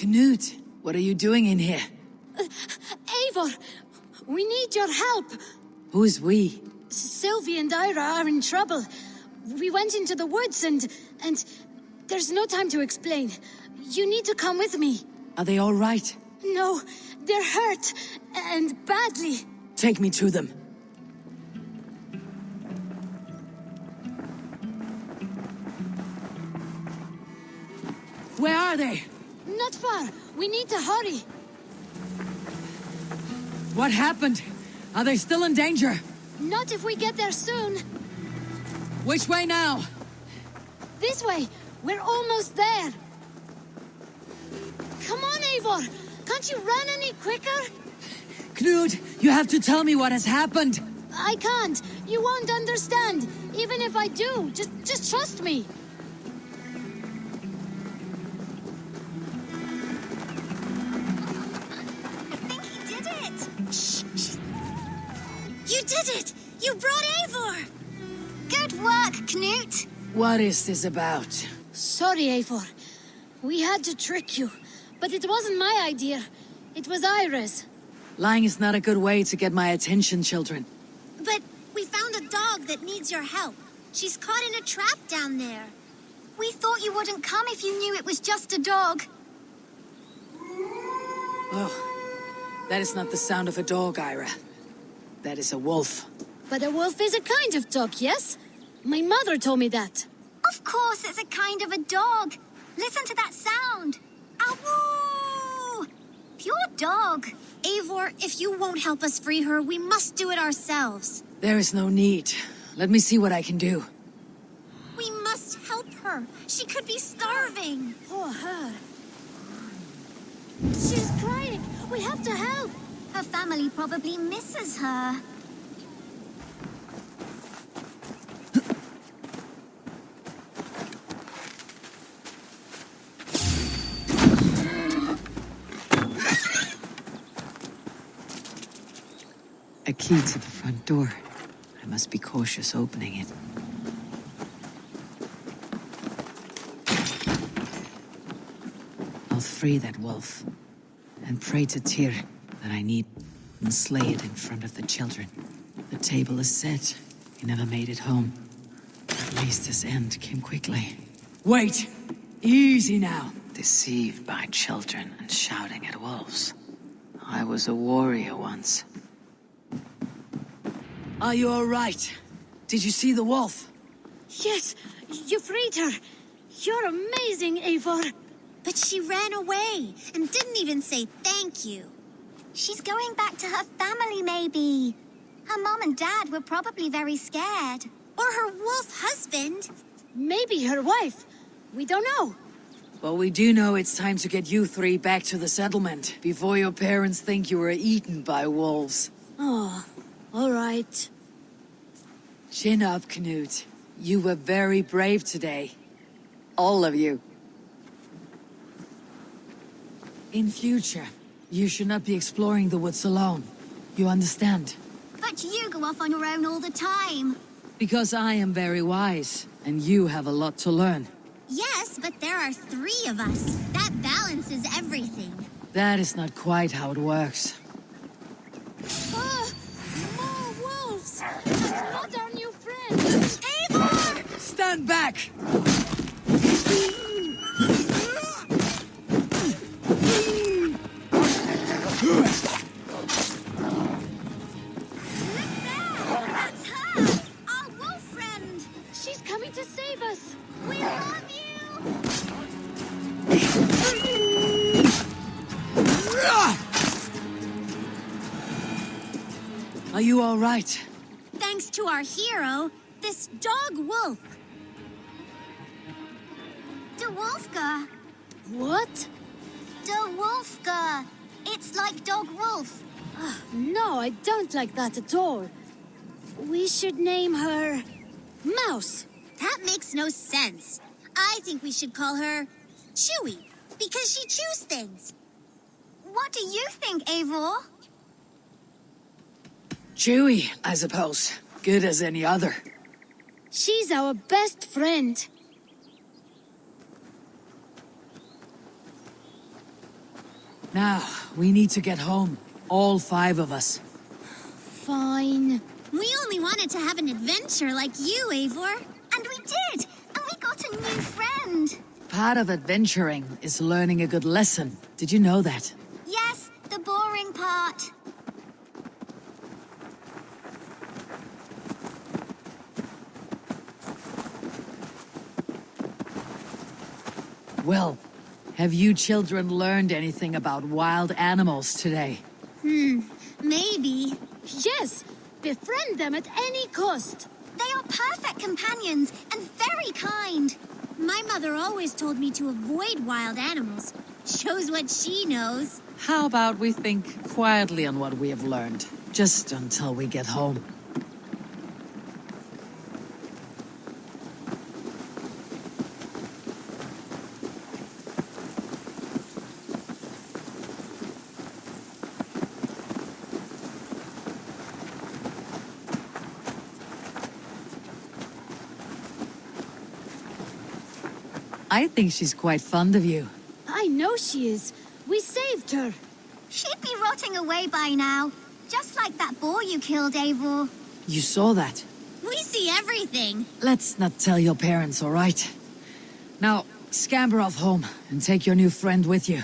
Knut, what are you doing in here? Eivor, we need your help. Who's we? Sylvie and Ira are in trouble. We went into the woods and there's no time to explain. You need to come with me. Are they all right? No, they're hurt, and badly. Take me to them. Where are they? Not far. We need to hurry. What happened? Are they still in danger? Not if we get there soon. Which way now? This way. We're almost there. Come on, Eivor. Can't you run any quicker? Knut, you have to tell me what has happened. I can't. You won't understand. Even if I do, just trust me. I think he did it. Shh. You did it. You brought Eivor. Good work, Knut. What is this about? Sorry, Eivor. We had to trick you. But it wasn't my idea. It was Ira's. Lying is not a good way to get my attention, children. But we found a dog that needs your help. She's caught in a trap down there. We thought you wouldn't come if you knew it was just a dog. Oh, that is not the sound of a dog, Ira. That is a wolf. But a wolf is a kind of dog, yes? My mother told me that. Of course it's a kind of a dog. Listen to that sound. Awoo! Pure dog. Eivor, if you won't help us free her, we must do it ourselves. There is no need. Let me see what I can do. We must help her. She could be starving. Poor her. She's crying. We have to help. Her family probably misses her. A key to the front door. I must be cautious opening it. I'll free that wolf and pray to Tyr that I need and slay it in front of the children. The table is set. He never made it home. At least his end came quickly. Wait! Easy now! Deceived by children and shouting at wolves. I was a warrior once. Are you all right? Did you see the wolf? Yes, you freed her. You're amazing, Eivor. But she ran away and didn't even say thank you. She's going back to her family, maybe. Her mom and dad were probably very scared. Or her wolf husband. Maybe her wife. We don't know. But we do know it's time to get you three back to the settlement before your parents think you were eaten by wolves. Oh, all right. Chin up, Knut. You were very brave today. All of you. In future, you should not be exploring the woods alone. You understand? But you go off on your own all the time. Because I am very wise, and you have a lot to learn. Yes, but there are 3 of us. That balances everything. That is not quite how it works. Ah, more wolves! That's not our new friend! Eivor! Stand back! That's her! Our wolf friend! She's coming to save us! We love you! Are you all right? Thanks to our hero, this dog wolf. De Wolfga. What? De Wolfga. It's like dog wolf. No, I don't like that at all. We should name her... Mouse. That makes no sense. I think we should call her Chewy, because she chews things. What do you think, Eivor? Chewy, I suppose. Good as any other. She's our best friend. Now, we need to get home. All 5 of us. Fine. We only wanted to have an adventure like you, Eivor. And we did! And we got a new friend! Part of adventuring is learning a good lesson. Did you know that? Yes, the boring part. Well, have you children learned anything about wild animals today? Maybe. Yes! Befriend them at any cost! They are perfect companions and very kind. My mother always told me to avoid wild animals. Shows what she knows. How about we think quietly on what we have learned, just until we get home? I think she's quite fond of you. I know she is. We saved her. She'd be rotting away by now. Just like that boar you killed, Eivor. You saw that? We see everything. Let's not tell your parents, all right? Now, scamper off home and take your new friend with you.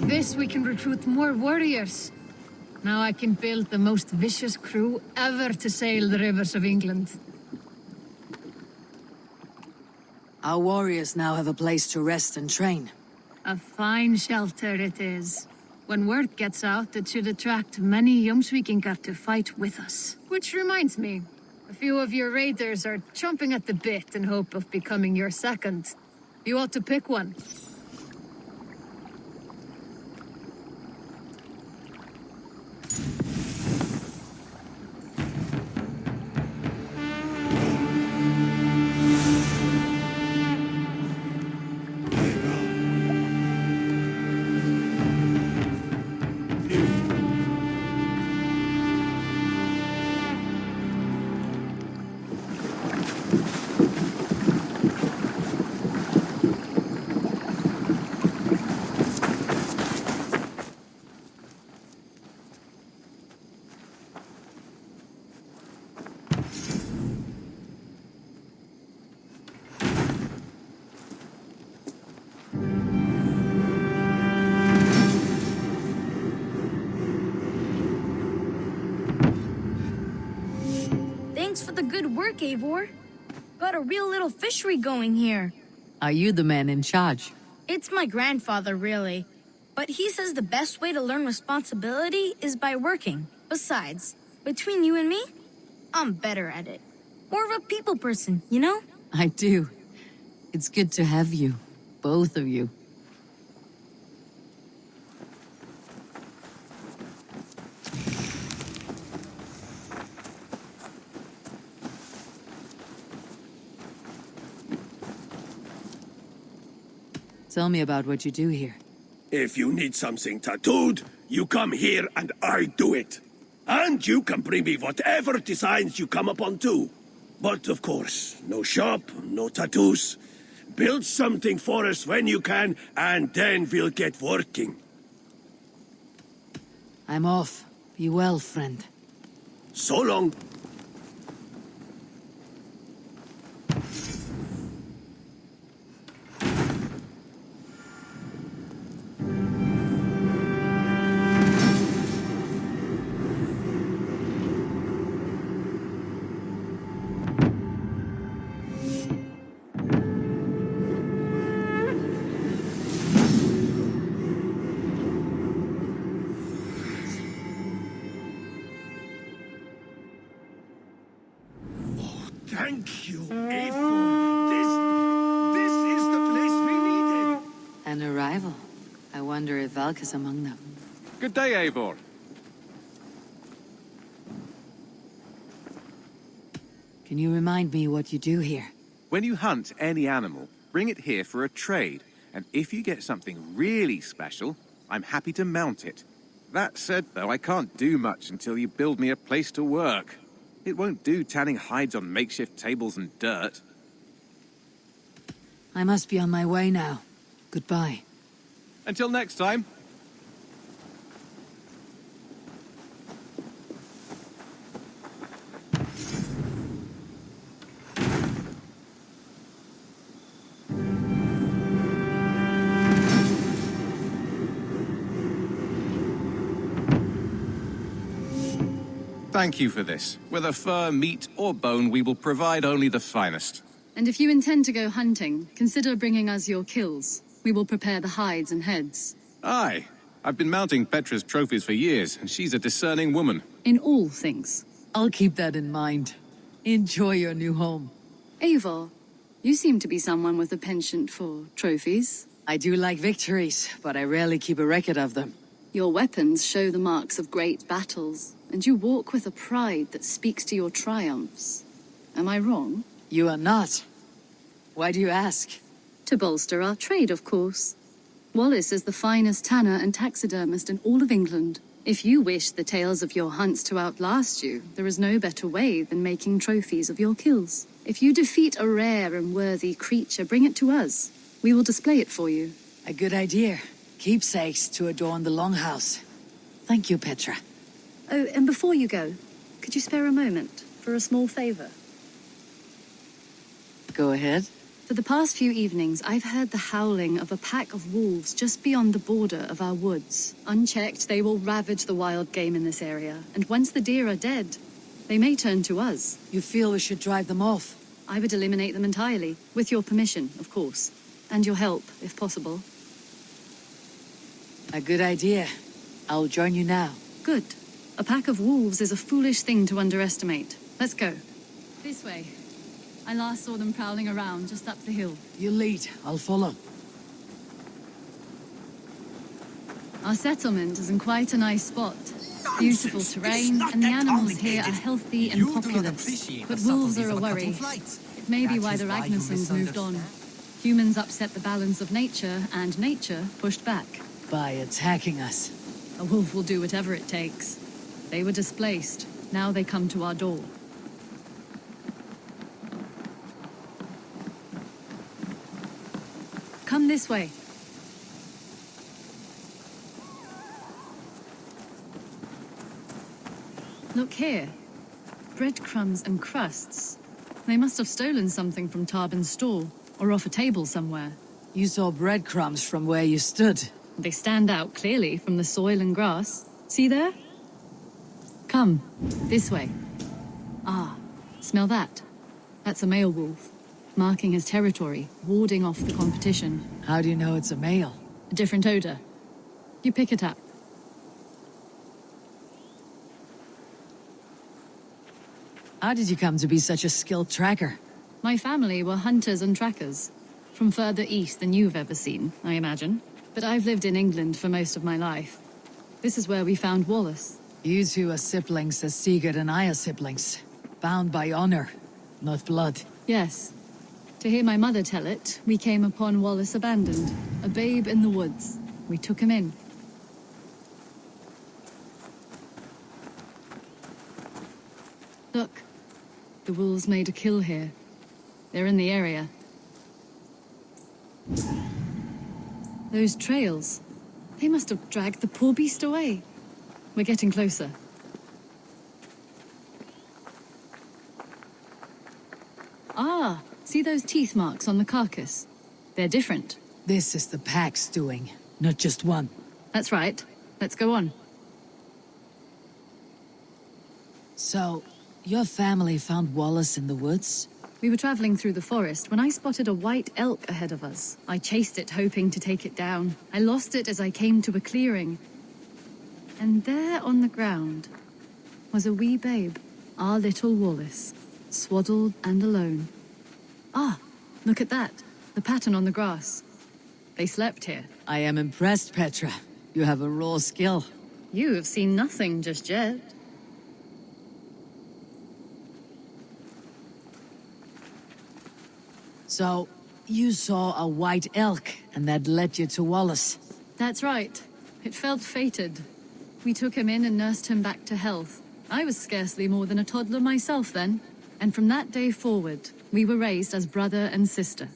This we can recruit more warriors. Now I can build the most vicious crew ever to sail the rivers of England. Our warriors now have a place to rest and train. A fine shelter it is. When word gets out, it should attract many Jomsvikingar to fight with us. Which reminds me, a few of your raiders are chomping at the bit in hope of becoming your second. You ought to pick one. Thanks for the good work, Eivor. Got a real little fishery going here. Are you the man in charge? It's my grandfather, really. But he says the best way to learn responsibility is by working. Besides, between you and me, I'm better at it. More of a people person, you know? I do. It's good to have you. Both of you. Tell me about what you do here. If you need something tattooed, you come here and I do it. And you can bring me whatever designs you come upon too. But of course, no shop, no tattoos. Build something for us when you can, and then we'll get working. I'm off. Be well, friend. So long. Thank you, Eivor. This is the place we needed. wonder if Valka's among them. Good day, Eivor. Can you remind me what you do here? When you hunt any animal, bring it here for a trade. And if you get something really special, I'm happy to mount it. That said, though, I can't do much until you build me a place to work. It won't do tanning hides on makeshift tables and dirt. I must be on my way now. Goodbye. Until next time. Thank you for this. Whether fur, meat, or bone, we will provide only the finest. And if you intend to go hunting, consider bringing us your kills. We will prepare the hides and heads. Aye. I've been mounting Petra's trophies for years, and she's a discerning woman. In all things. I'll keep that in mind. Enjoy your new home. Eivor, you seem to be someone with a penchant for trophies. I do like victories, but I rarely keep a record of them. Your weapons show the marks of great battles, and you walk with a pride that speaks to your triumphs. Am I wrong? You are not. Why do you ask? To bolster our trade, of course. Wallace is the finest tanner and taxidermist in all of England. If you wish the tales of your hunts to outlast you, there is no better way than making trophies of your kills. If you defeat a rare and worthy creature, bring it to us. We will display it for you. A good idea. Keepsakes to adorn the longhouse. Thank you, Petra. Oh, and before you go, could you spare a moment for a small favor? Go ahead. For the past few evenings, I've heard the howling of a pack of wolves just beyond the border of our woods. Unchecked, they will ravage the wild game in this area, and once the deer are dead, they may turn to us. You feel we should drive them off? I would eliminate them entirely, with your permission, of course, and your help, if possible. A good idea. I'll join you now. Good. A pack of wolves is a foolish thing to underestimate. Let's go. This way. I last saw them prowling around just up the hill. You lead. I'll follow. Our settlement is in quite a nice spot. Beautiful terrain, and the animals here are healthy and populous. But wolves are a worry. It may be why the Ragnarsons moved on. Humans upset the balance of nature, and nature pushed back. By attacking us. A wolf will do whatever it takes. They were displaced. Now they come to our door. Come this way. Look here. Breadcrumbs and crusts. They must have stolen something from Tarbin's store, or off a table somewhere. You saw breadcrumbs from where you stood. They stand out clearly from the soil and grass. See there? Come, this way. Ah, smell that? That's a male wolf, marking his territory, warding off the competition. How do you know it's a male? A different odor. You pick it up. How did you come to be such a skilled tracker? My family were hunters and trackers. From further east than you've ever seen, I imagine. But I've lived in England for most of my life. This is where we found Wallace. You two are siblings as Sigurd and I are siblings. Bound by honor, not blood. Yes. To hear my mother tell it, we came upon Wallace abandoned, a babe in the woods. We took him in. Look, the wolves made a kill here. They're in the area. Those trails, they must have dragged the poor beast away. We're getting closer. Ah, see those teeth marks on the carcass? They're different. This is the pack's doing, not just one. That's right. Let's go on. So, your family found Wallace in the woods? We were traveling through the forest when I spotted a white elk ahead of us. I chased it, hoping to take it down. I lost it as I came to a clearing. And there on the ground was a wee babe, our little Wallace, swaddled and alone. Ah, look at that, the pattern on the grass. They slept here. I am impressed, Petra. You have a raw skill. You have seen nothing just yet. So, you saw a white elk, and that led you to Wallace. That's right. It felt fated. We took him in and nursed him back to health. I was scarcely more than a toddler myself then. And from that day forward, we were raised as brother and sister.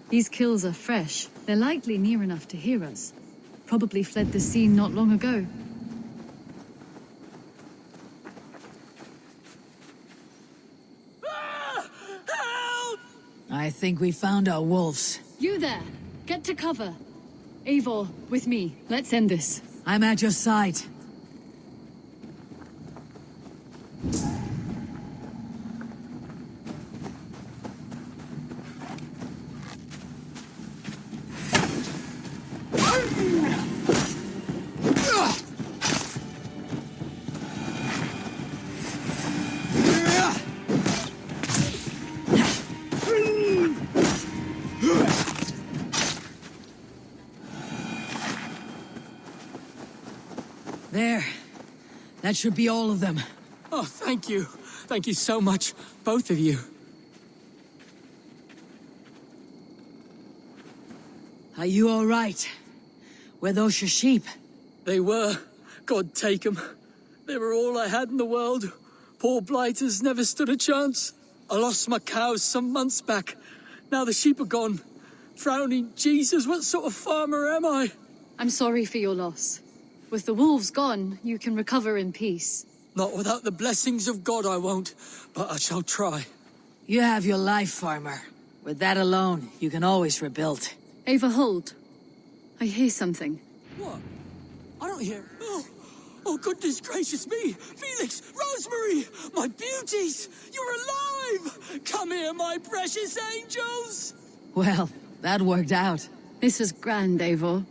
These kills are fresh. They're likely near enough to hear us. Probably fled the scene not long ago. I think we found our wolves. You there! Get to cover! Eivor, with me. Let's end this. I'm at your side. There. That should be all of them. Oh, thank you. Thank you so much, both of you. Are you all right? Were those your sheep? They were. God take them. They were all I had in the world. Poor blighters never stood a chance. I lost my cows some months back. Now the sheep are gone. Frowning Jesus, what sort of farmer am I? I'm sorry for your loss. With the wolves gone, you can recover in peace. Not without the blessings of God I won't, but I shall try. You have your life, farmer. With that alone, you can always rebuild. Eivor, hold. I hear something. What? I don't hear... Oh, goodness gracious me! Felix! Rosemary! My beauties! You're alive! Come here, my precious angels! Well, that worked out. This is grand, Eivor.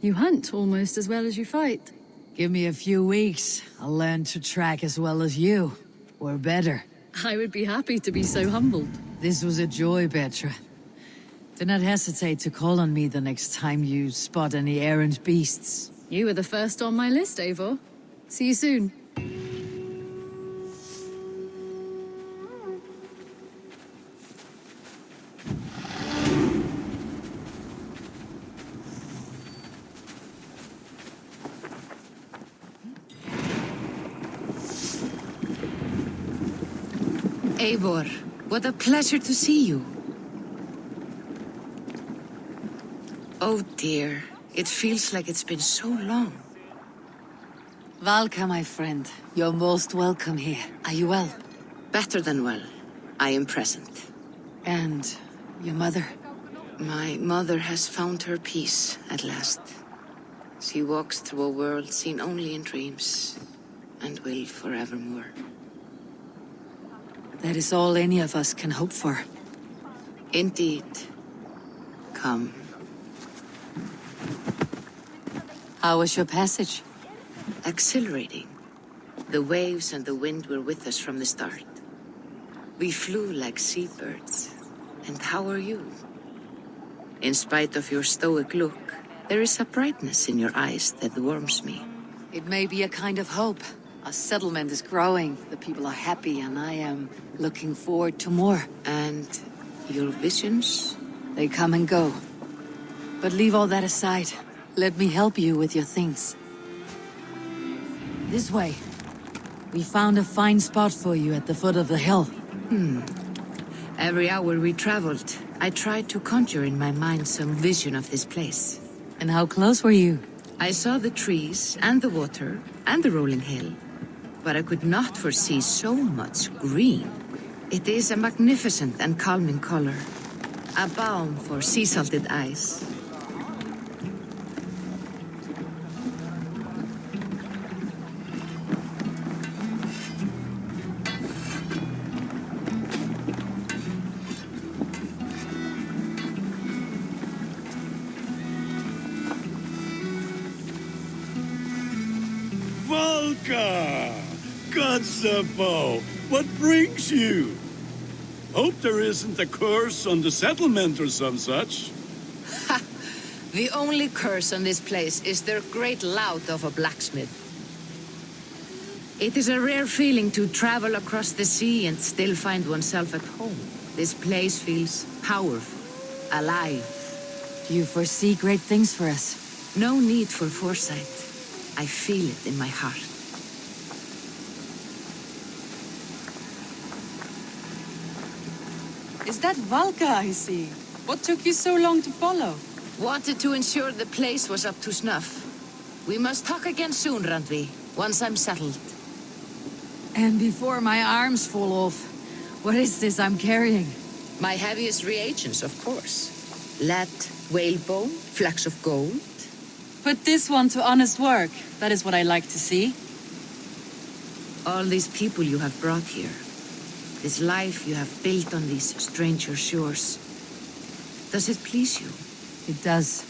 You hunt almost as well as you fight. Give me a few weeks. I'll learn to track as well as you. Or better. I would be happy to be so humbled. This was a joy, Petra. Do not hesitate to call on me the next time you spot any errant beasts. You were the first on my list, Eivor. See you soon. Eivor, what a pleasure to see you. Oh dear, it feels like it's been so long. Valka, my friend, you're most welcome here. Are you well? Better than well. I am present. And your mother? My mother has found her peace at last. She walks through a world seen only in dreams, and will forevermore. That is all any of us can hope for. Indeed. Come. How was your passage? Exhilarating. The waves and the wind were with us from the start. We flew like seabirds. And how are you? In spite of your stoic look, there is a brightness in your eyes that warms me. It may be a kind of hope. Our settlement is growing, the people are happy, and I am looking forward to more. And your visions? They come and go. But leave all that aside. Let me help you with your things. This way. We found a fine spot for you at the foot of the hill. Every hour we traveled, I tried to conjure in my mind some vision of this place. And how close were you? I saw the trees and the water and the rolling hill, but I could not foresee so much green. It is a magnificent and calming color, a balm for sea-salted eyes. Valka! Godsabo! What brings you? Hope there isn't a curse on the settlement or some such. The only curse on this place is their great lout of a blacksmith. It is a rare feeling to travel across the sea and still find oneself at home. This place feels powerful, alive. Do you foresee great things for us? No need for foresight. I feel it in my heart. Is that Valka I see? What took you so long to follow? Wanted to ensure the place was up to snuff. We must talk again soon, Randvi, once I'm settled. And before my arms fall off, what is this I'm carrying? My heaviest reagents, of course. Lead, whalebone, flecks of gold. Put this one to honest work. That is what I like to see. All these people you have brought here. This life you have built on these stranger shores. Does it please you? It does.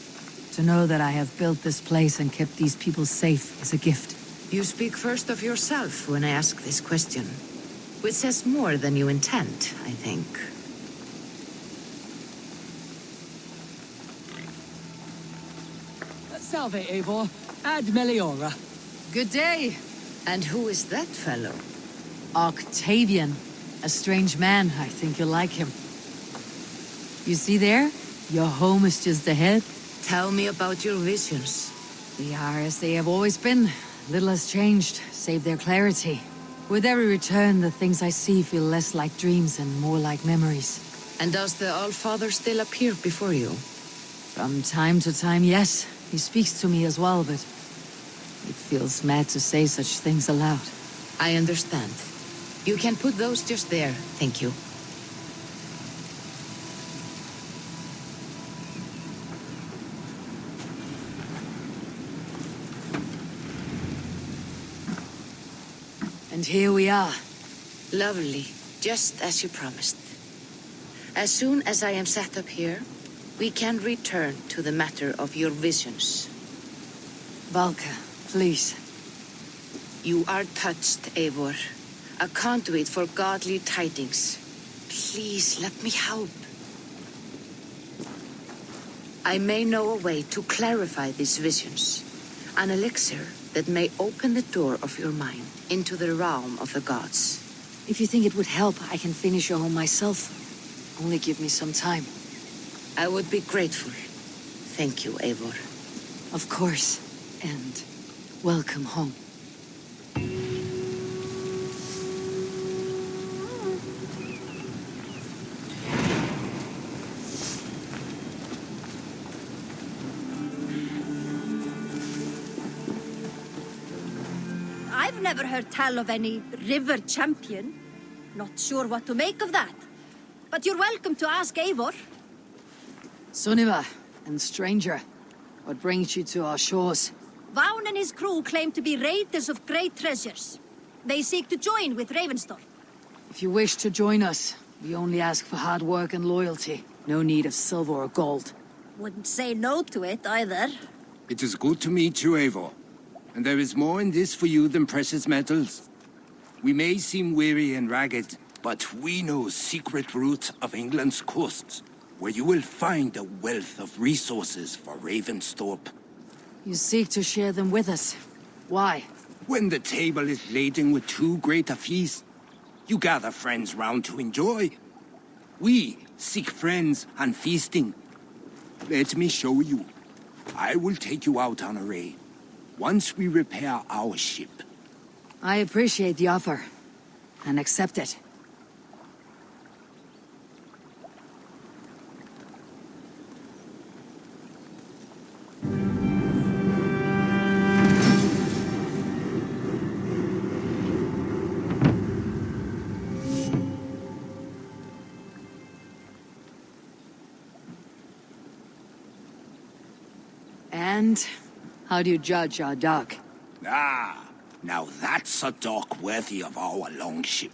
To know that I have built this place and kept these people safe is a gift. You speak first of yourself when I ask this question. Which says more than you intend, I think. Salve, Eivor. Ad meliora. Good day. And who is that fellow? Octavian. A strange man. I think you'll like him. You see there? Your home is just ahead. Tell me about your visions. They are as they have always been. Little has changed, save their clarity. With every return, the things I see feel less like dreams and more like memories. And does the Allfather still appear before you? From time to time, yes. He speaks to me as well, but it feels mad to say such things aloud. I understand. You can put those just there, thank you. And here we are. Lovely, just as you promised. As soon as I am set up here, we can return to the matter of your visions. Valka, please. You are touched, Eivor. A conduit for godly tidings. Please, let me help. I may know a way to clarify these visions. An elixir that may open the door of your mind into the realm of the gods. If you think it would help, I can finish your home myself. Only give me some time. I would be grateful. Thank you, Eivor. Of course. And welcome home. I've never heard tell of any river champion. Not sure what to make of that. But you're welcome to ask Eivor. Sunniva and stranger, what brings you to our shores? Vaughn and his crew claim to be raiders of great treasures. They seek to join with Ravenstorm. If you wish to join us, we only ask for hard work and loyalty. No need of silver or gold. Wouldn't say no to it either. It is good to meet you, Eivor. And there is more in this for you than precious metals. We may seem weary and ragged, but we know secret routes of England's coasts, where you will find a wealth of resources for Ravensthorpe. You seek to share them with us. Why? When the table is laden with too great a feast, you gather friends round to enjoy. We seek friends and feasting. Let me show you. I will take you out on a raid. Once we repair our ship. I appreciate the offer, and accept it. And how do you judge our dock? Ah, now that's a dock worthy of our longship.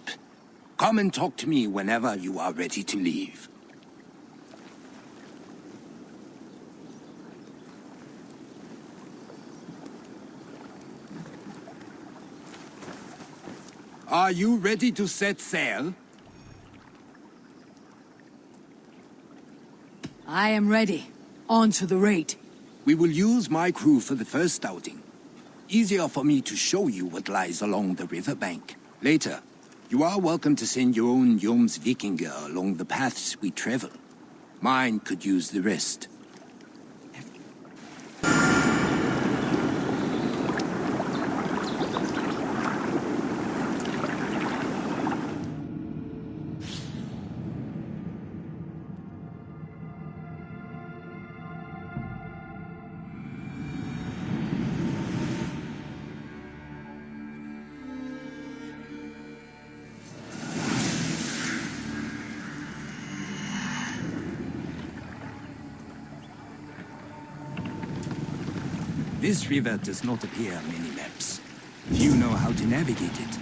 Come and talk to me whenever you are ready to leave. Are you ready to set sail? I am ready. On to the raid. We will use my crew for the first outing. Easier for me to show you what lies along the riverbank. Later, you are welcome to send your own Vikinger along the paths we travel. Mine could use the rest. This river does not appear on many maps. Few know how to navigate it.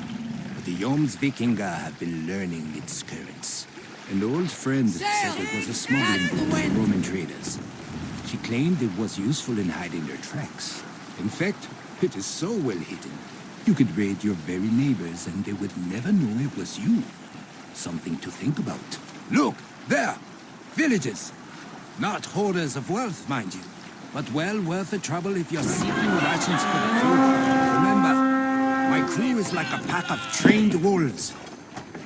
But the Vikinger have been learning its currents. An old friend said it was a smuggling boat for Roman traders. She claimed it was useful in hiding their tracks. In fact, it is so well hidden, you could raid your very neighbors and they would never know it was you. Something to think about. Look, there! Villages! Not hoarders of wealth, mind you. But well worth the trouble if you're seeking rations for the crew. Remember, my crew is like a pack of trained wolves.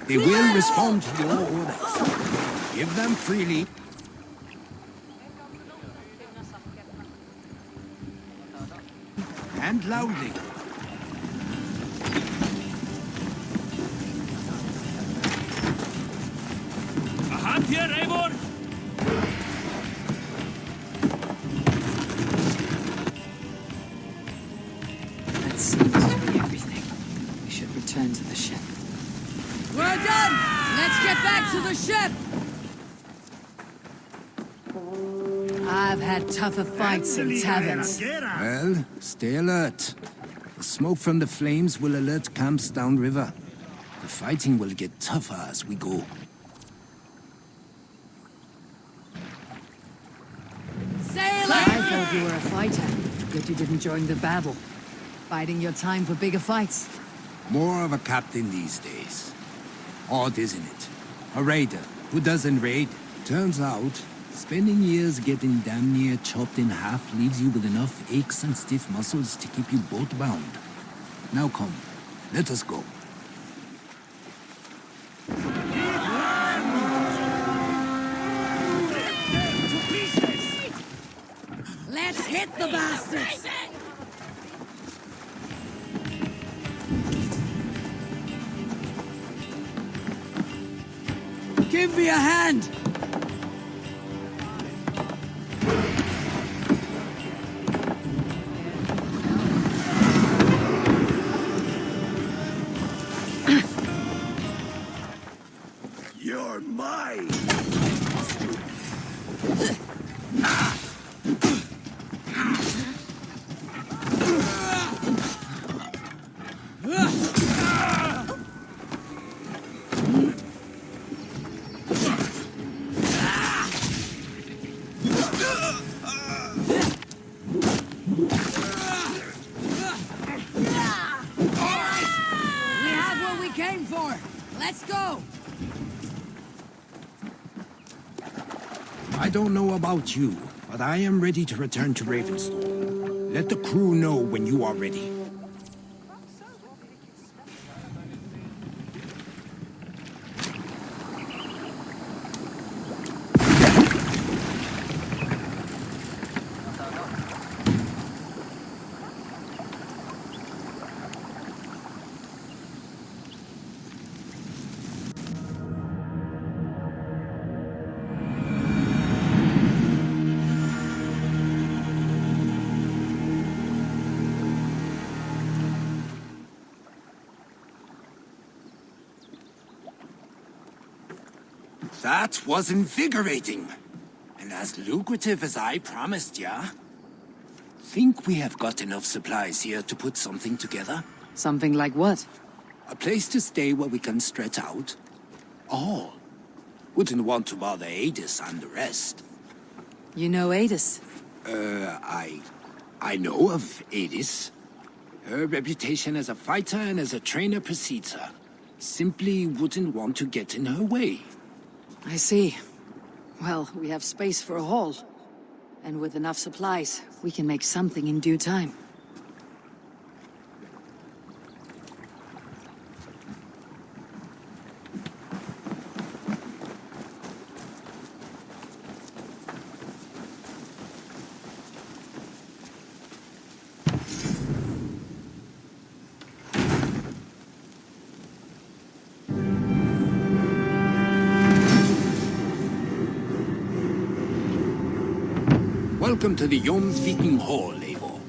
They will respond to your orders. Give them freely. And loudly. A hand here, Eivor! Return to the ship. We're done! Let's get back to the ship! I've had tougher fights in taverns. Well, stay alert. The smoke from the flames will alert camps downriver. The fighting will get tougher as we go. Sailor! I thought you were a fighter, yet you didn't join the battle. Biding your time for bigger fights. More of a captain these days. Odd, isn't it? A raider who doesn't raid. Turns out, spending years getting damn near chopped in half leaves you with enough aches and stiff muscles to keep you boat-bound. Now come, let us go. Let's hit the bastards! Give me a hand! You're mine! Let's go! I don't know about you, but I am ready to return to Ravensthorpe. Let the crew know when you are ready. That was invigorating. And as lucrative as I promised ya. Think we have got enough supplies here to put something together? Something like what? A place to stay where we can stretch out. All. Wouldn't want to bother Adis and the rest. You know Adis? I know of Adis. Her reputation as a fighter and as a trainer precedes her. Simply wouldn't want to get in her way. I see. Well, we have space for a hall. And with enough supplies, we can make something in due time. Welcome to the Viking Hall, Eivor.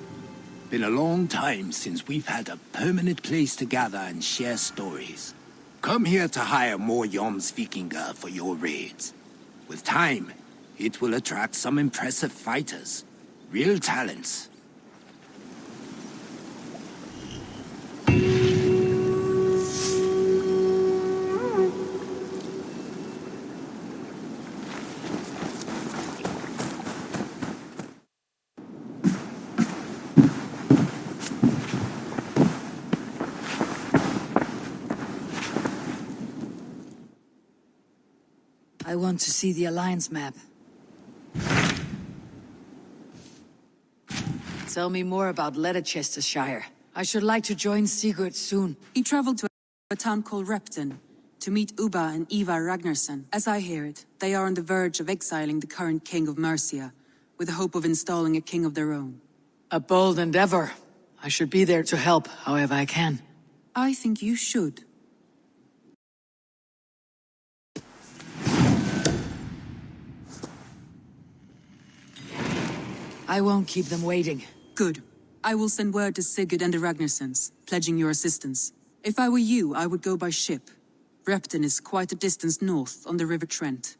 Been a long time since we've had a permanent place to gather and share stories. Come here to hire more Vikinger for your raids. With time, it will attract some impressive fighters. Real talents. I want to see the Alliance map. Tell me more about Leicestershire. I should like to join Sigurd soon. He traveled to a town called Repton to meet Uba and Eivor Ragnarsson. As I hear it, they are on the verge of exiling the current king of Mercia, with the hope of installing a king of their own. A bold endeavor. I should be there to help, however I can. I think you should. I won't keep them waiting. Good. I will send word to Sigurd and the Ragnarssons, pledging your assistance. If I were you, I would go by ship. Repton is quite a distance north on the River Trent.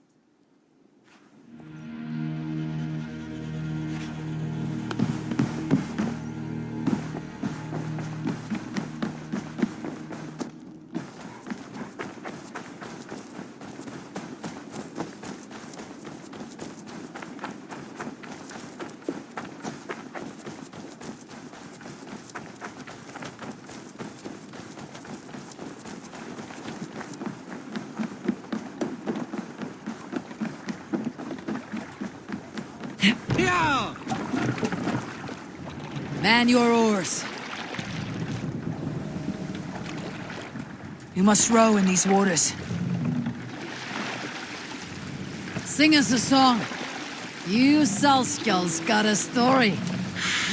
Man your oars. You must row in these waters. Sing us a song. You Salskulls got a story.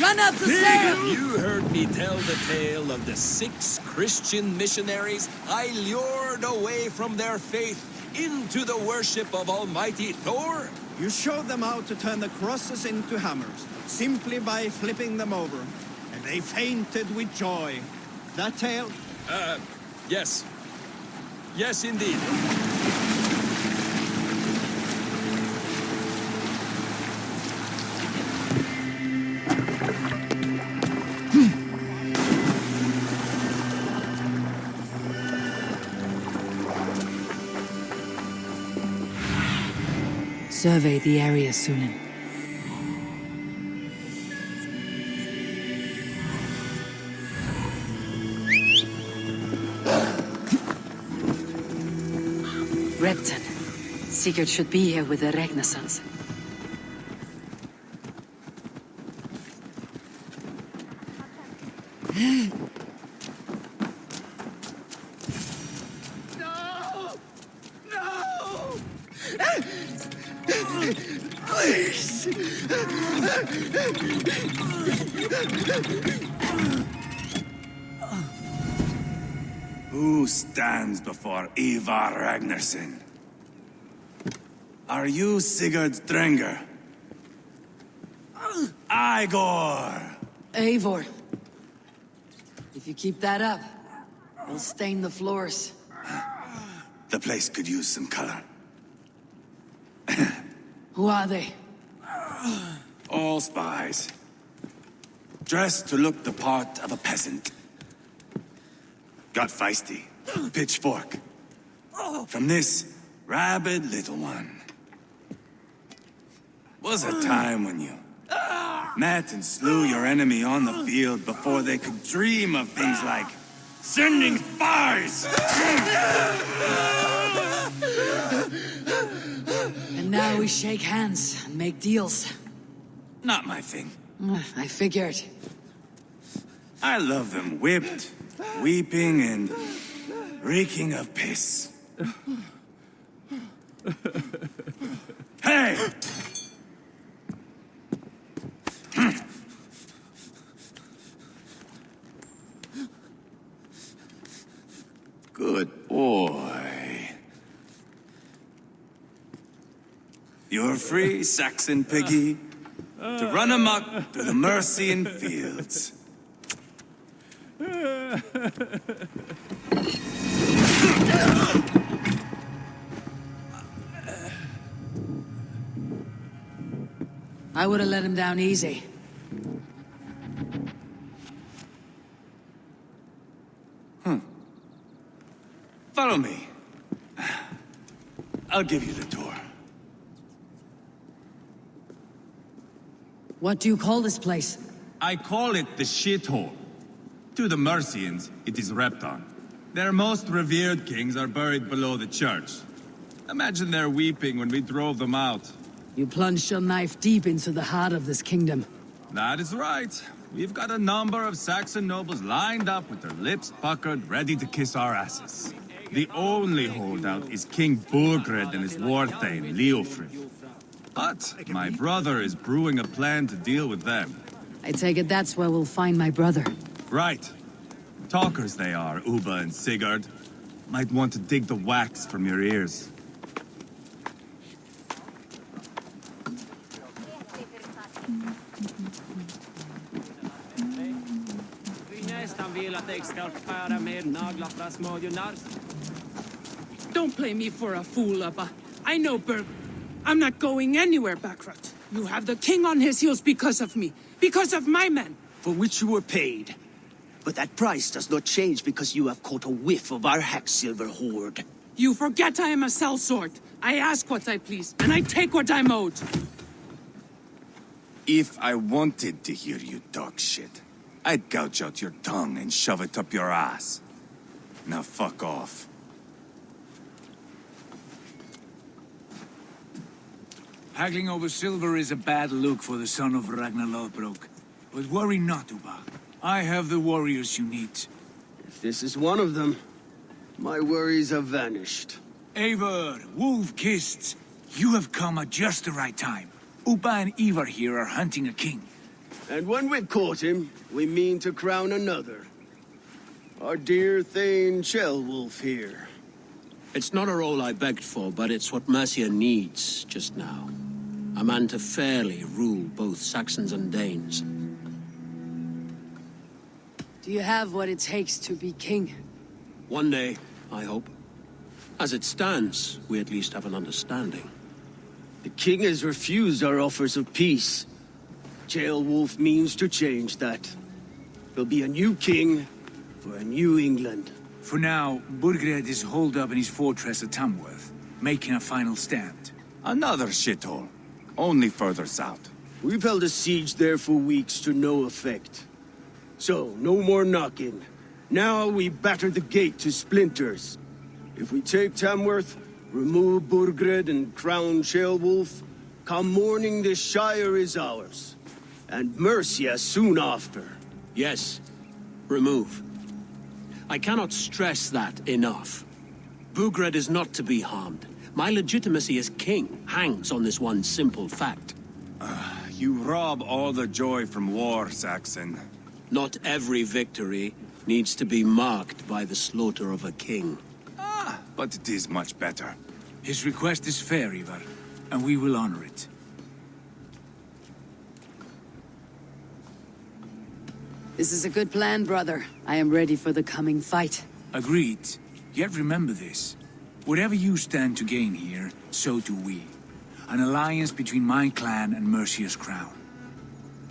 Run up the sail! You heard me tell the tale of the 6 Christian missionaries I lured away from their faith into the worship of Almighty Thor? You showed them how to turn the crosses into hammers, simply by flipping them over. And they fainted with joy. That tale? Yes. Yes, indeed. Survey the area, Sunan. Repton. Sigurd should be here with the Ragnarssons. Please! Who stands before Eivor Ragnarsson? Are you Sigurd Strenger? Igor! Eivor. If you keep that up, we'll stain the floors. The place could use some color. Who are they? All spies. Dressed to look the part of a peasant. Got feisty. Pitchfork. From this rabid little one. Was a time when you met and slew your enemy on the field before they could dream of things like sending spies! And Now we shake hands and make deals. Not my thing. I figured. I love them whipped, weeping, and reeking of piss. Hey! Good boy. You're free, Saxon piggy, to run amok through the Mercian fields. I would have let him down easy. Follow me. I'll give you the tour. What do you call this place? I call it the shithole. To the Mercians, it is Repton. Their most revered kings are buried below the church. Imagine their weeping when we drove them out. You plunged your knife deep into the heart of this kingdom. That is right. We've got a number of Saxon nobles lined up with their lips puckered, ready to kiss our asses. The only holdout is King Burgred and his warthane, Leofrid. But my brother is brewing a plan to deal with them. I take it that's where we'll find my brother. Right. Talkers they are, Uba and Sigurd. Might want to dig the wax from your ears. Don't play me for a fool, Abba. I know Berg. I'm not going anywhere, Backrot. You have the king on his heels because of me. Because of my men. For which you were paid. But that price does not change because you have caught a whiff of our Hacksilver hoard. You forget I am a sellsword. I ask what I please, and I take what I'm owed. If I wanted to hear you talk shit, I'd gouge out your tongue and shove it up your ass. Now fuck off. Haggling over silver is a bad look for the son of Ragnar Lothbrok. But worry not, Uba. I have the warriors you need. If this is one of them, my worries have vanished. Eivor, wolf-kissed, you have come at just the right time. Uba and Eivor here are hunting a king. And when we've caught him, we mean to crown another. Our dear Thane Ceolwulf here. It's not a role I begged for, but it's what Mercia needs just now. A man to fairly rule both Saxons and Danes. Do you have what it takes to be king? One day, I hope. As it stands, we at least have an understanding. The king has refused our offers of peace. Ceolwulf means to change that. There'll be a new king for a new England. For now, Burgred is holed up in his fortress at Tamworth, making a final stand. Another shithole. Only further south. We've held a siege there for weeks to no effect. So, no more knocking. Now we batter the gate to splinters. If we take Tamworth, remove Burgred and crown Ceolwulf, come morning the Shire is ours. And Mercia soon after. Yes, remove. I cannot stress that enough. Burgred is not to be harmed. My legitimacy as king hangs on this one simple fact. You rob all the joy from war, Saxon. Not every victory needs to be marked by the slaughter of a king. But it is much better. His request is fair, Eivor, and we will honor it. This is a good plan, brother. I am ready for the coming fight. Agreed. Yet remember this. Whatever you stand to gain here, so do we. An alliance between my clan and Mercia's crown.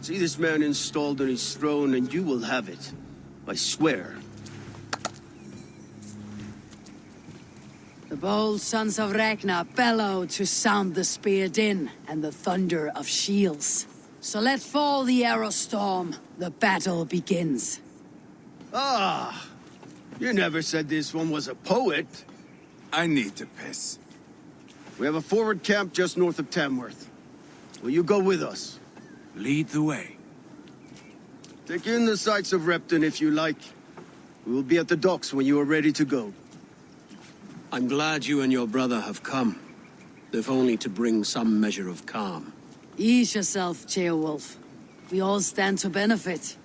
See this man installed on his throne and you will have it. I swear. The bold sons of Ragnar bellow to sound the spear din and the thunder of shields. So let fall the arrow storm. The battle begins. Ah! You never said this one was a poet. I need to piss. We have a forward camp just north of Tamworth. Will you go with us? Lead the way. Take in the sights of Repton if you like. We will be at the docks when you are ready to go. I'm glad you and your brother have come, if only to bring some measure of calm. Ease yourself, Ceolwulf. We all stand to benefit,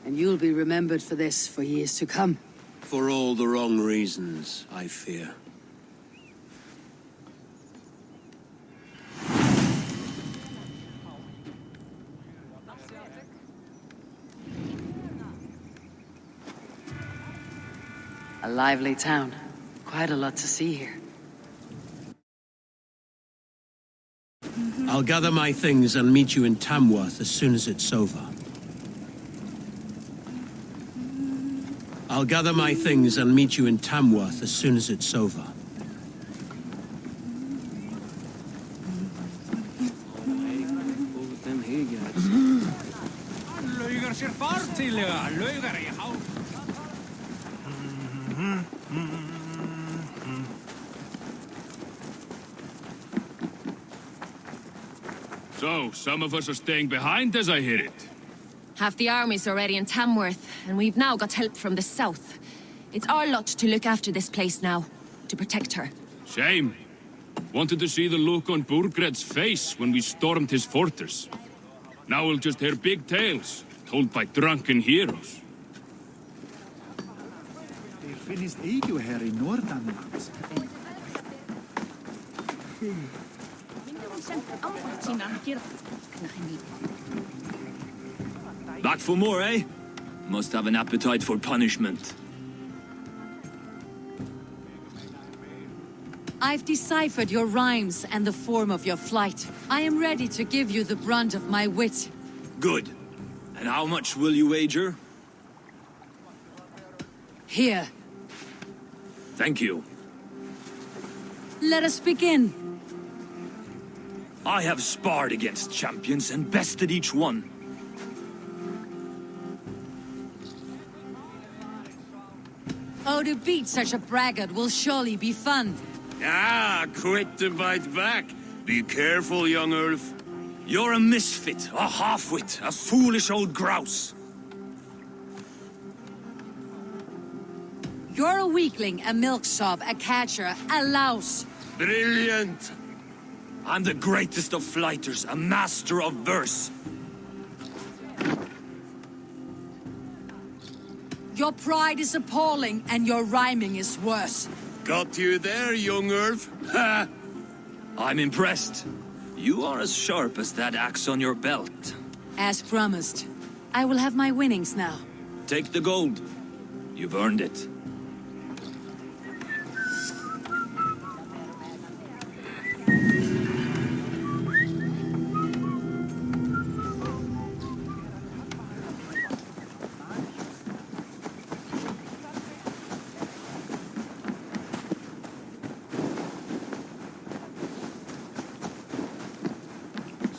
and you'll be remembered for this for years to come. For all the wrong reasons, I fear. A lively town. Quite a lot to see here. I'll gather my things and meet you in Tamworth as soon as it's over. I'll gather my things and meet you in Tamworth as soon as it's over. So, some of us are staying behind as I hear it. Half the army's already in Tamworth, and we've now got help from the south. It's our lot to look after this place now, to protect her. Shame. Wanted to see the look on Burgred's face when we stormed his fortress. Now we'll just hear big tales, told by drunken heroes. They finished Eivor here in Northernlands. Back for more, eh? Must have an appetite for punishment. I've deciphered your rhymes and the form of your flight. I am ready to give you the brunt of my wit. Good. And how much will you wager? Here. Thank you. Let us begin. I have sparred against champions and bested each one. Oh, to beat such a braggart will surely be fun. Ah, quick to bite back. Be careful, young Ulf. You're a misfit, a half-wit, a foolish old grouse. You're a weakling, a milksop, a catcher, a louse. Brilliant! I'm the greatest of flighters, a master of verse. Your pride is appalling, and your rhyming is worse. Got you there, young Ulf. Ha! I'm impressed. You are as sharp as that axe on your belt. As promised. I will have my winnings now. Take the gold. You've earned it.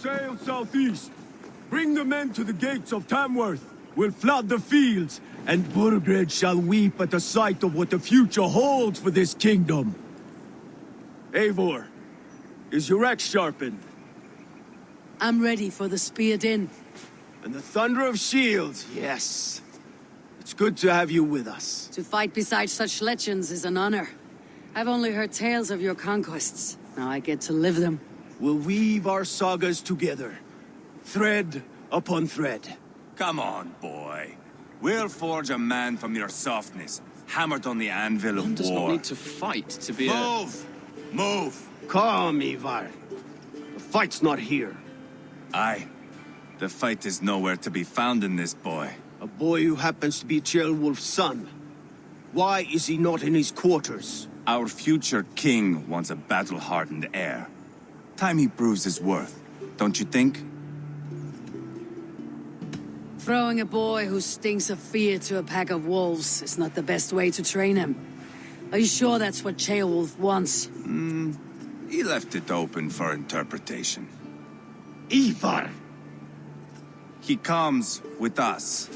Sail southeast. Bring the men to the gates of Tamworth. We'll flood the fields, and Burgred shall weep at the sight of what the future holds for this kingdom. Eivor, is your axe sharpened? I'm ready for the speared in. And the thunder of shields, yes. It's good to have you with us. To fight beside such legends is an honor. I've only heard tales of your conquests. Now I get to live them. We'll weave our sagas together, thread upon thread. Come on, boy. We'll forge a man from your softness, hammered on the anvil of war. One does not need to fight to be Move! Move! Calm, Eivor. The fight's not here. Aye. The fight is nowhere to be found in this boy. A boy who happens to be Ceolwulf's son. Why is he not in his quarters? Our future king wants a battle-hardened heir. Time he proves his worth, don't you think? Throwing a boy who stinks of fear to a pack of wolves is not the best way to train him. Are you sure that's what Ceolwulf wants? He left it open for interpretation. Eivor! He comes with us.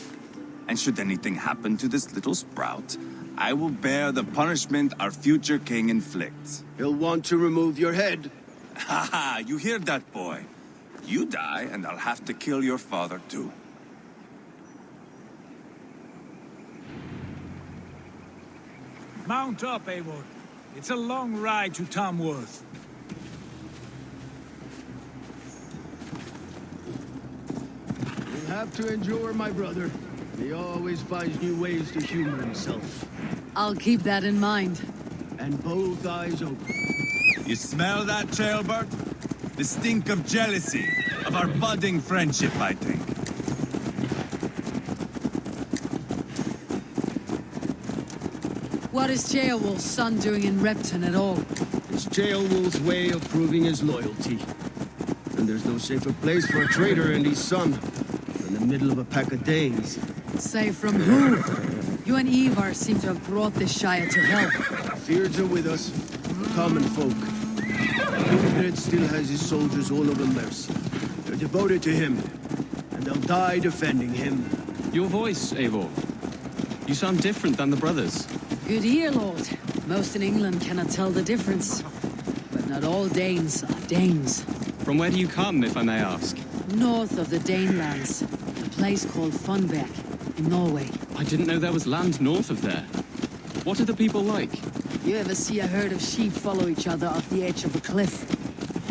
And should anything happen to this little sprout, I will bear the punishment our future king inflicts. He'll want to remove your head. Haha, you hear that, boy? You die, and I'll have to kill your father, too. Mount up, Eivor. It's a long ride to Tamworth. You'll have to endure, my brother. He always finds new ways to humor himself. I'll keep that in mind. And both eyes open. You smell that, Jailbird? The stink of jealousy, of our budding friendship, I think. What is Ceolwulf's son doing in Repton at all? It's Ceolwulf's way of proving his loyalty. And there's no safer place for a traitor and his son than the middle of a pack of Danes. Say from who? You and Eivor seem to have brought this Shire to help. Fears are with us, common folk. Bulgred still has his soldiers all over Mercia. They're devoted to him, and they'll die defending him. Your voice, Eivor. You sound different than the brothers. Good ear, Lord. Most in England cannot tell the difference. But not all Danes are Danes. From where do you come, if I may ask? North of the Danelands, a place called Funberg, in Norway. I didn't know there was land north of there. What are the people like? You ever see a herd of sheep follow each other off the edge of a cliff?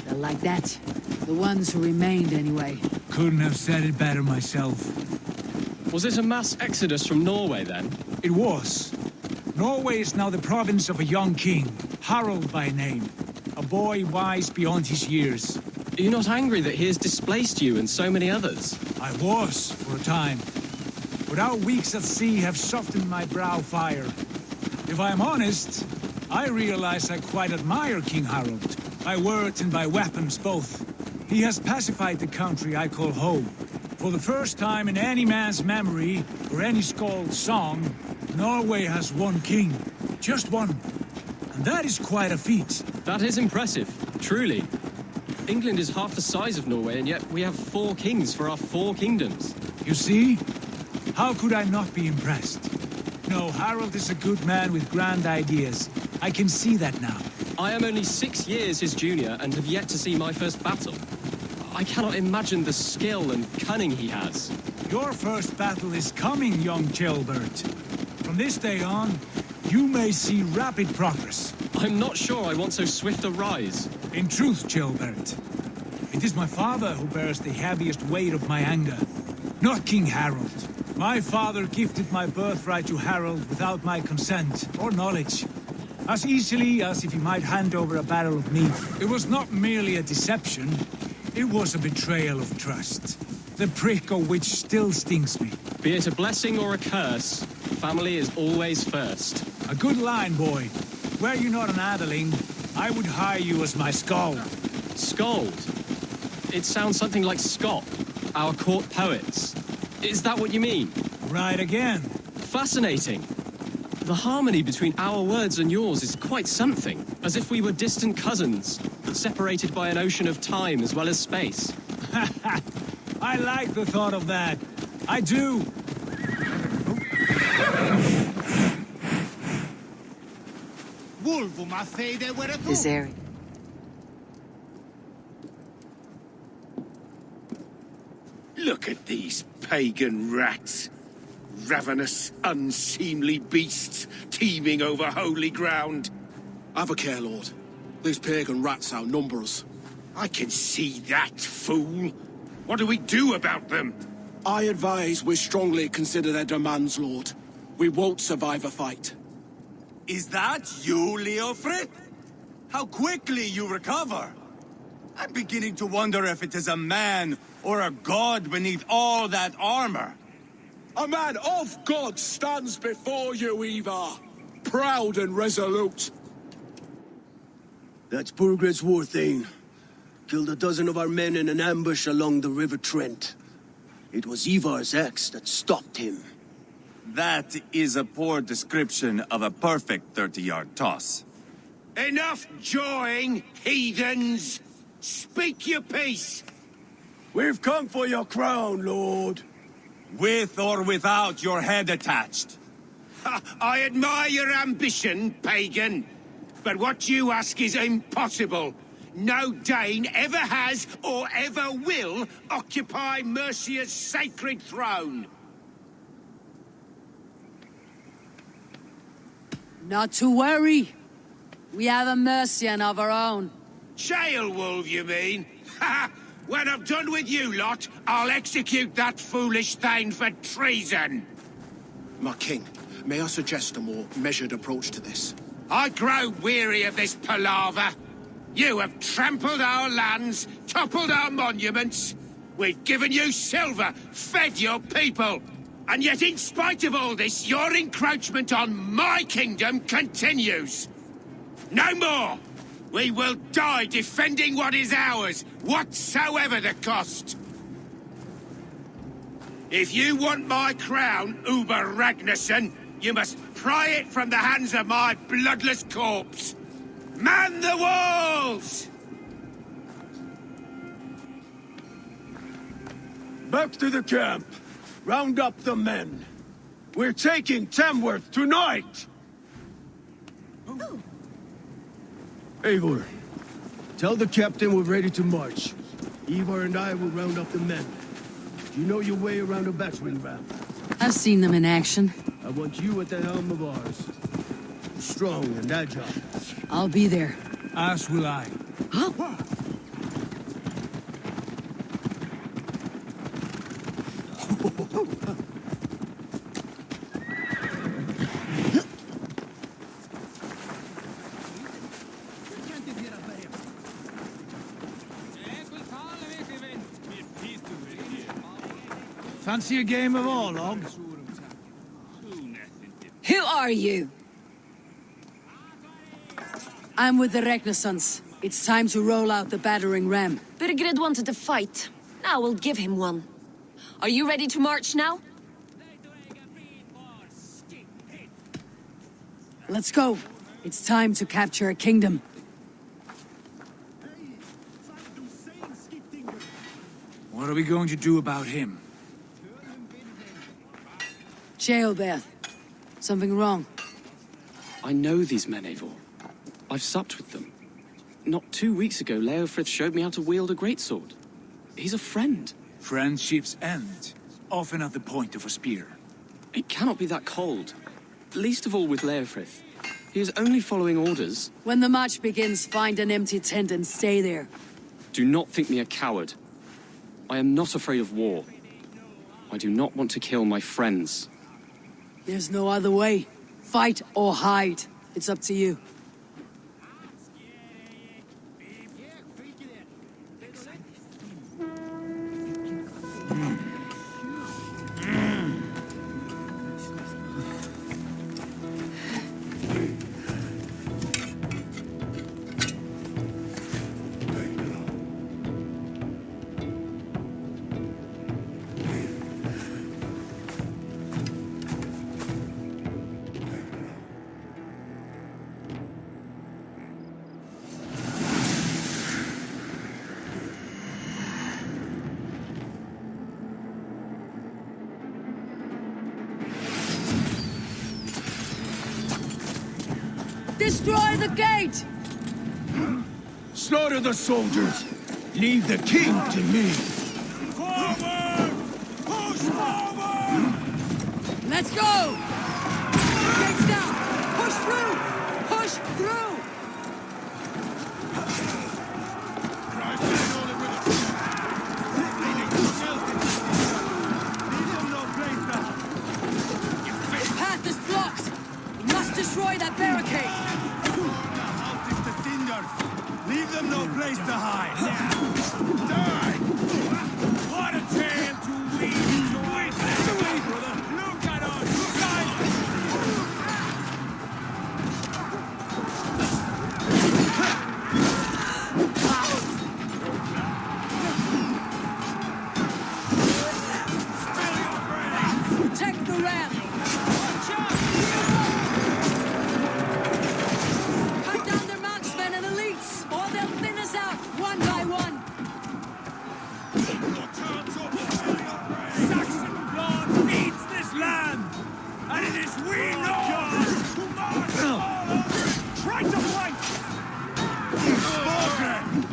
They're like that. The ones who remained, anyway. Couldn't have said it better myself. Was it a mass exodus from Norway, then? It was. Norway is now the province of a young king, Harald by name. A boy wise beyond his years. Are you not angry that he has displaced you and so many others? I was, for a time. But our weeks at sea have softened my brow fire. If I am honest, I realize I quite admire King Harald. By words and by weapons, both. He has pacified the country I call home. For the first time in any man's memory, or any skald's song, Norway has one king. Just one. And that is quite a feat. That is impressive, truly. England is half the size of Norway, and yet we have 4 kings for our 4 kingdoms. You see? How could I not be impressed? No, Harald is a good man with grand ideas. I can see that now. I am only 6 years his junior and have yet to see my first battle. I cannot imagine the skill and cunning he has. Your first battle is coming, young Jailbird. From this day on, you may see rapid progress. I'm not sure I want so swift a rise. In truth, Jailbird, it is my father who bears the heaviest weight of my anger, not King Harald. My father gifted my birthright to Harald without my consent or knowledge. As easily as if he might hand over a barrel of meat. It was not merely a deception, it was a betrayal of trust. The prick of which still stings me. Be it a blessing or a curse, family is always first. A good line, boy. Were you not an adeling, I would hire you as my skald. Skald? It sounds something like Scott, our court poets. Is that what you mean? Right again. Fascinating. The harmony between our words and yours is quite something. As if we were distant cousins, separated by an ocean of time as well as space. I like the thought of that. I do. This area. Look at these pagan rats. Ravenous, unseemly beasts teeming over holy ground. Have a care, Lord. These pagan rats outnumber us. I can see that, fool. What do we do about them? I advise we strongly consider their demands, Lord. We won't survive a fight. Is that you, Leofrid? How quickly you recover! I'm beginning to wonder if it is a man or a god beneath all that armor. A man of God stands before you, Eivor. Proud and resolute. That's Burgred's Warthane. Killed a dozen of our men in an ambush along the River Trent. It was Eivor's axe that stopped him. That is a poor description of a perfect 30-yard toss. Enough jawing, heathens! Speak your peace! We've come for your crown, Lord. With or without your head attached. I admire your ambition, pagan. But what you ask is impossible. no Dane ever has or ever will occupy Mercia's sacred throne. Not to worry. We have a Mercian of our own. Jailwolf, you mean? Ha! When I'm done with you lot, I'll execute that foolish thing for treason. My king, may I suggest a more measured approach to this? I grow weary of this palaver. You have trampled our lands, toppled our monuments. We've given you silver, fed your people. And yet in spite of all this, your encroachment on my kingdom continues. No more! We will die defending what is ours, whatsoever the cost. If you want my crown, Uber Ragnarsson, you must pry it from the hands of my bloodless corpse. Man the walls! Back to the camp. Round up the men. We're taking Tamworth tonight! Eivor, tell the captain we're ready to march. Eivor and I will round up the men. Do you know your way around a battering ram? I've seen them in action. I want you at the helm of ours. Strong and agile. I'll be there. As will I. Huh? Fancy a game of Orlog? Who are you? I'm with the Ragnarssons. It's time to roll out the battering ram. Birgred wanted to fight. Now we'll give him one. Are you ready to march now? Let's go. It's time to capture a kingdom. What are we going to do about him? Jailbeth. Something wrong? I know these men, Eivor. I've supped with them. Not 2 weeks ago, Leofrith showed me how to wield a greatsword. He's a friend. Friendships end, often at the point of a spear. It cannot be that cold. Least of all with Leofrith. He is only following orders. When the march begins, find an empty tent and stay there. Do not think me a coward. I am not afraid of war. I do not want to kill my friends. There's no other way. Fight or hide. It's up to you. Destroy the gate! Slaughter the soldiers! Leave the king to me! Forward! Push forward! Let's go! Gates down! Push through! Push through! The path is blocked! We must destroy that barricade! Leave them no place to hide. Die! What a tale to weave! Wait, that's the way, brother! Look at us! Look at Protect the ram! Cut down their marksmen and elites, or they'll thin us out one by one. Saxon blood feeds this land! And it is we Nords who march forward! Try to flank! Borgred!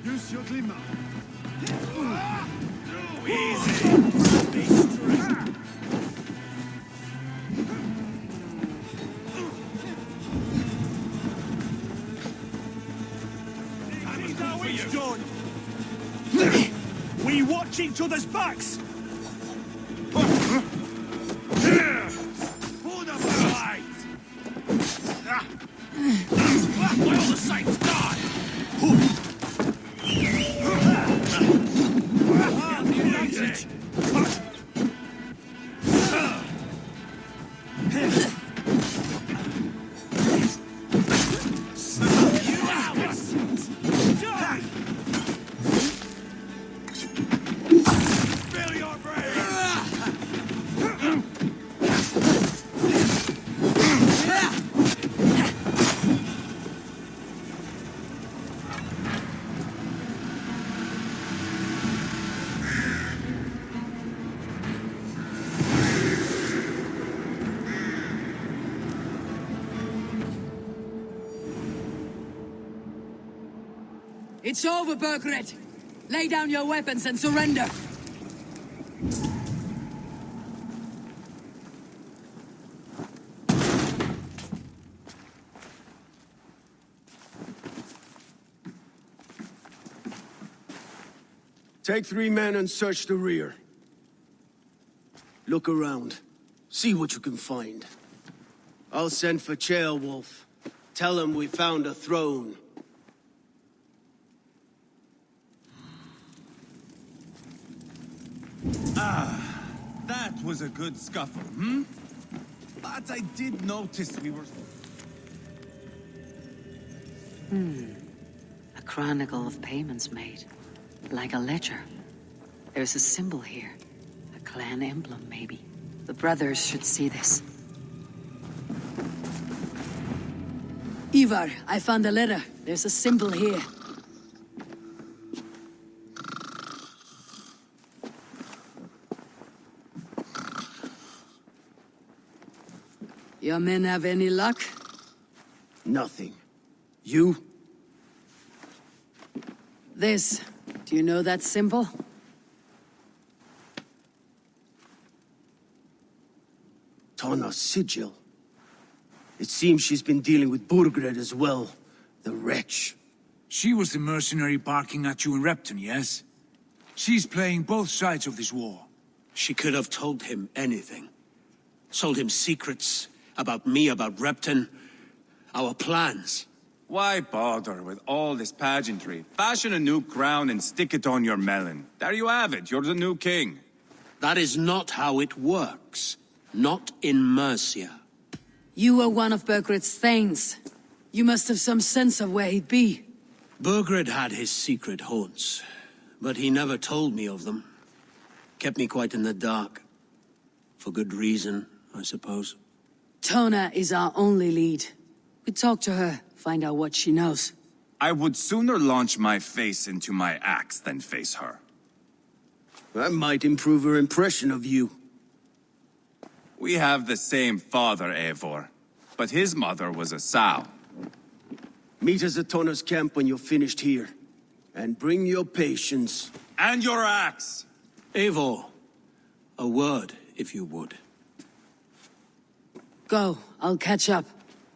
Use your glimmer. We watch each other's backs! For the fight! By all the saints, God! It's over, Bergred. Lay down your weapons and surrender. Take 3 men and search the rear. Look around. See what you can find. I'll send for Ceolwulf. Tell him we found a throne. That was a good scuffle, But I did notice we were... A chronicle of payments made. Like a ledger. There's a symbol here. A clan emblem, maybe. The brothers should see this. Eivor, I found a letter. There's a symbol here. Your men have any luck? Nothing. You? This. Do you know that symbol? Tanna's sigil. It seems she's been dealing with Burgred as well. The wretch. She was the mercenary barking at you in Repton, yes? She's playing both sides of this war. She could have told him anything. Told him secrets about me, about Repton, our plans. Why bother with all this pageantry? Fashion a new crown and stick it on your melon. There you have it, you're the new king. That is not how it works. Not in Mercia. You were one of Burgred's thanes. You must have some sense of where he'd be. Burgred had his secret haunts, but he never told me of them. Kept me quite in the dark. For good reason, I suppose. Tona is our only lead. We talk to her, find out what she knows. I would sooner launch my face into my axe than face her. That might improve her impression of you. We have the same father, Eivor, but his mother was a sow. Meet us at Tona's camp when you're finished here. And bring your patience. And your axe! Eivor, a word, if you would. Go, I'll catch up.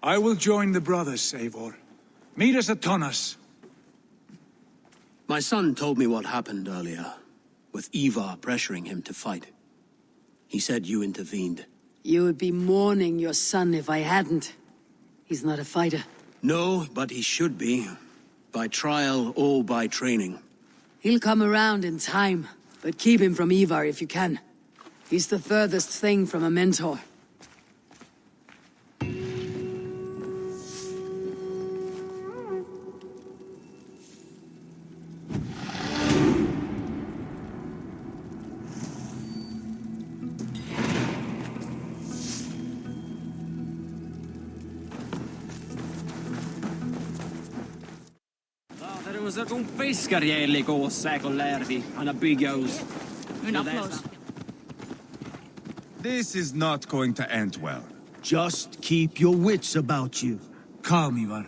I will join the brothers, Eivor. Meet us at Tonnas. My son told me what happened earlier, with Ivar pressuring him to fight. He said you intervened. You would be mourning your son if I hadn't. He's not a fighter. No, but he should be. By trial or by training. He'll come around in time, but keep him from Ivar if you can. He's the furthest thing from a mentor. Kun fiskarjäli koossa, kun lärvi, aina bygga hus. Una applause. This is not going to end well. Just keep your wits about you. Calm, Ivar.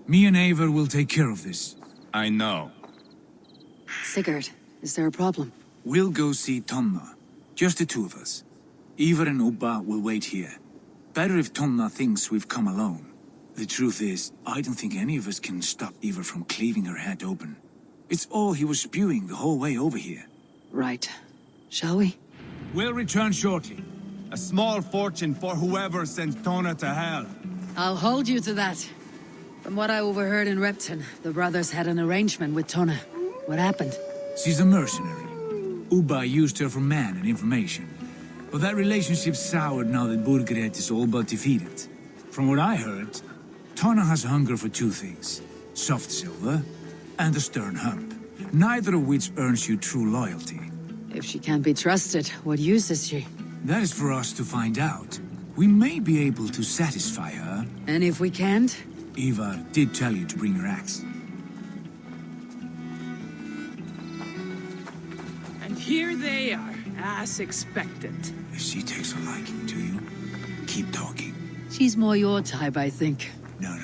Me and Eivor will take care of this. I know. Sigurd, is there a problem? We'll go see Tonna. Just the two of us. Ivar and Coba will wait here. Better if Tonna thinks we've come alone. The truth is, I don't think any of us can stop Ivar from cleaving her head open. It's all he was spewing the whole way over here. Right. Shall we? We'll return shortly. A small fortune for whoever sent Tonna to hell. I'll hold you to that. From what I overheard in Repton, the brothers had an arrangement with Tonna. What happened? She's a mercenary. Coba used her for man and information. But that relationship soured now that Burgred is all but defeated. From what I heard, Tonna has hunger for two things. Soft silver and a stern hump. Neither of which earns you true loyalty. If she can't be trusted, what use is she? That is for us to find out. We may be able to satisfy her. And if we can't? Ivar did tell you to bring your axe. And here they are, as expected. If she takes a liking to you, keep talking. She's more your type, I think. No.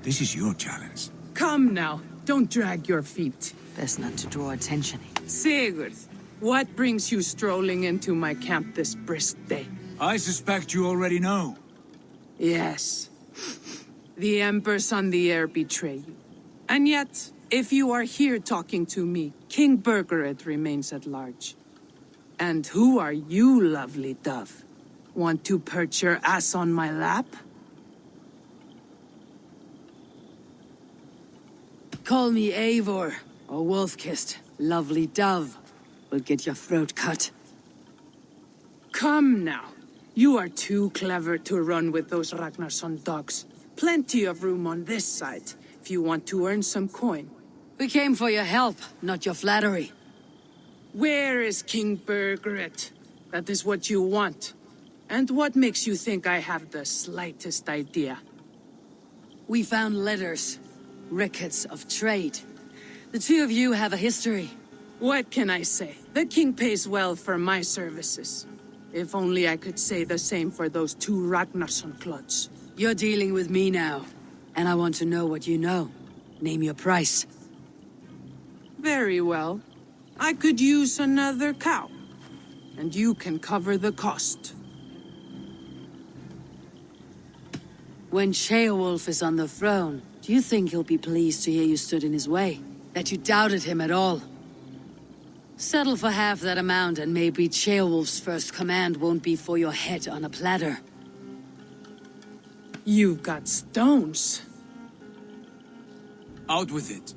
This is your challenge. Come now, don't drag your feet. Best not to draw attention. Sigurd, what brings you strolling into my camp this brisk day? I suspect you already know. Yes. The Emperor's on the air betray you. And yet, if you are here talking to me, King Burgred remains at large. And who are you, lovely dove? Want to perch your ass on my lap? Call me Eivor, or Wolf-Kissed, lovely dove. Will get your throat cut. Come now. You are too clever to run with those Ragnarsson dogs. Plenty of room on this side, if you want to earn some coin. We came for your help, not your flattery. Where is King Burgred? That is what you want. And what makes you think I have the slightest idea? We found letters. Records of trade. The two of you have a history. What can I say? The king pays well for my services. If only I could say the same for those two Ragnarsson clods. You're dealing with me now, and I want to know what you know. Name your price. Very well. I could use another cow. And you can cover the cost. When Ceolwulf is on the throne, do you think he'll be pleased to hear you stood in his way? That you doubted him at all? Settle for half that amount and maybe Ceolwulf's first command won't be for your head on a platter. You've got stones. Out with it.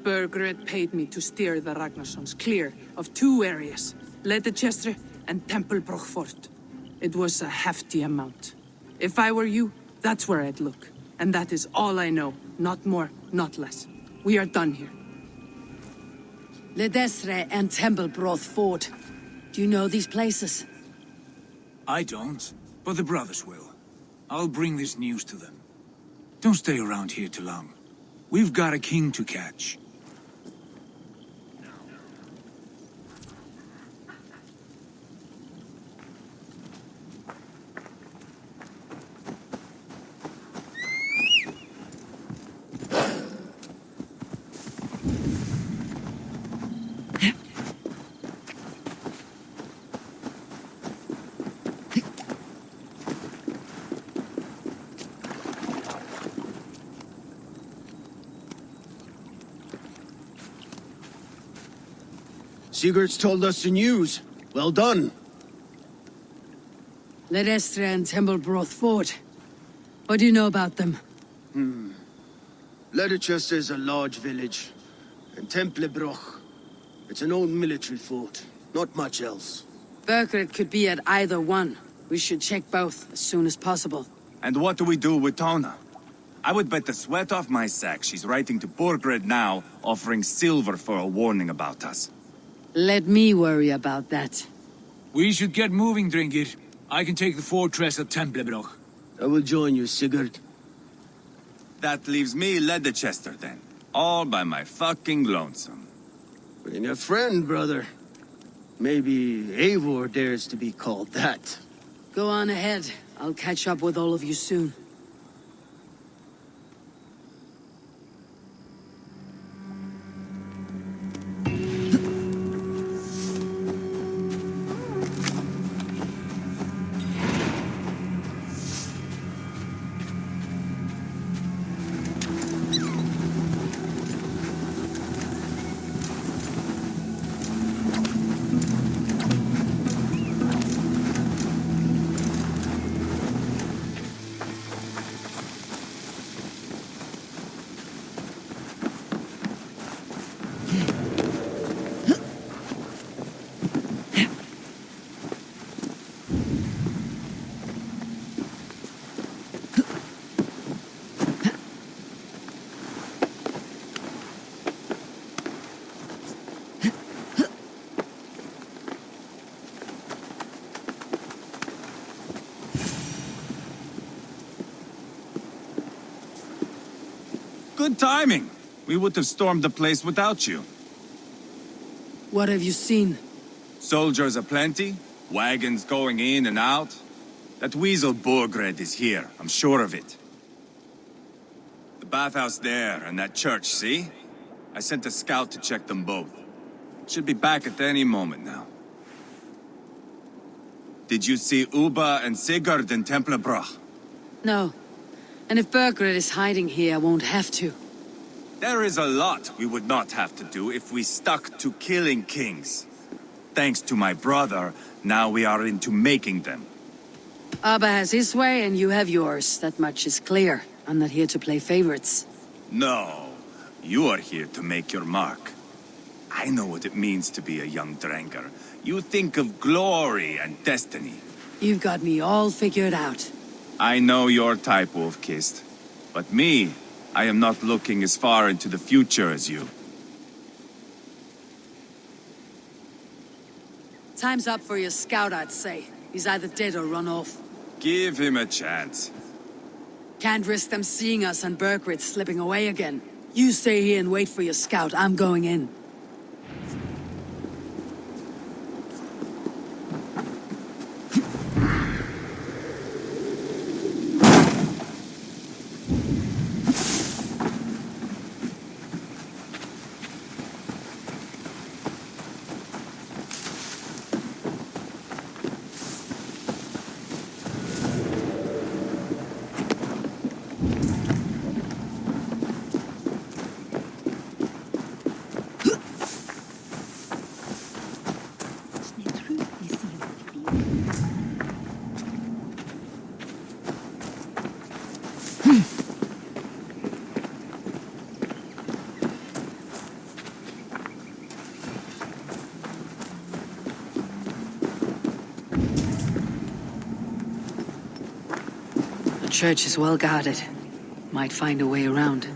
Burgred paid me to steer the Ragnarssons clear of two areas, Leicester and Templebroch Fort. It was a hefty amount. If I were you, that's where I'd look. And that is all I know. Not more, not less. We are done here. Leicester and Templebroch Fort. Do you know these places? I don't, but the brothers will. I'll bring this news to them. Don't stay around here too long. We've got a king to catch. Sigurd's told us the news. Well done. Leicester and Templebroch Fort. What do you know about them? Leicester is a large village. And Templebroch, it's an old military fort. Not much else. Burgred could be at either one. We should check both as soon as possible. And what do we do with Tonna? I would bet the sweat off my sack she's writing to Burgred now, offering silver for a warning about us. Let me worry about that. We should get moving, Drinkit. I can take the fortress of Templebroch. I will join you, Sigurd. That leaves me Leicester then. All by my fucking lonesome. Bring a friend, brother. Maybe Eivor dares to be called that. Go on ahead. I'll catch up with all of you soon. Good timing. We would have stormed the place without you. What have you seen? Soldiers aplenty, wagons going in and out. That weasel Borgred is here, I'm sure of it. The bathhouse there and that church, see? I sent a scout to check them both. Should be back at any moment now. Did you see Uba and Sigurd in Templebroch? No. And if Bergred is hiding here, I won't have to. There is a lot we would not have to do if we stuck to killing kings. Thanks to my brother, now we are into making them. Abba has his way and you have yours. That much is clear. I'm not here to play favorites. No, you are here to make your mark. I know what it means to be a young Dranger. You think of glory and destiny. You've got me all figured out. I know your type, Wolf-Kissed. But me, I am not looking as far into the future as you. Time's up for your scout, I'd say. He's either dead or run off. Give him a chance. Can't risk them seeing us and Bergred slipping away again. You stay here and wait for your scout. I'm going in. The church is well guarded. Might find a way around.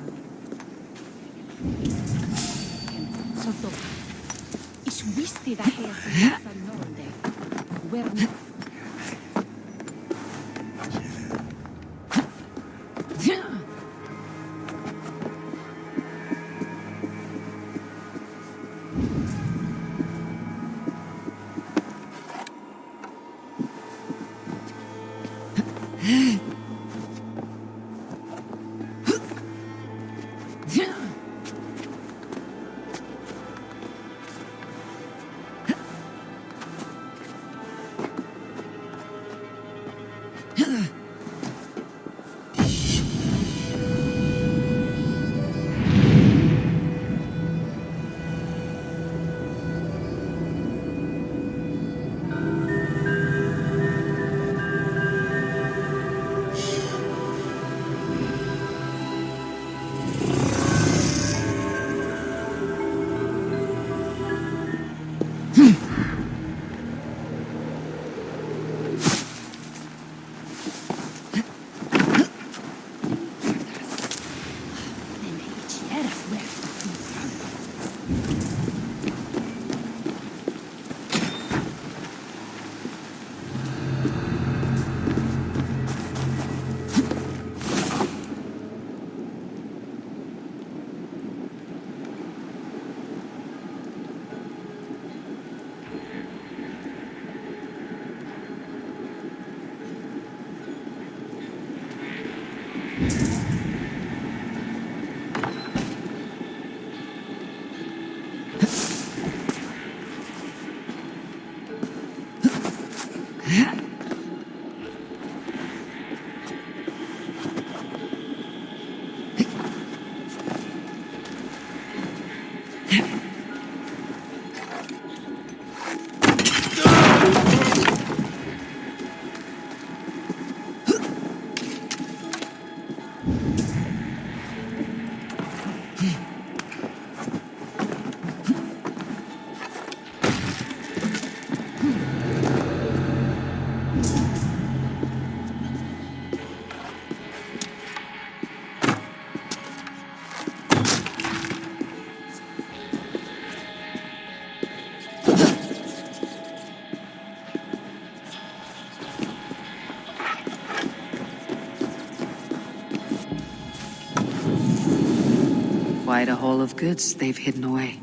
Quite a haul of goods they've hidden away.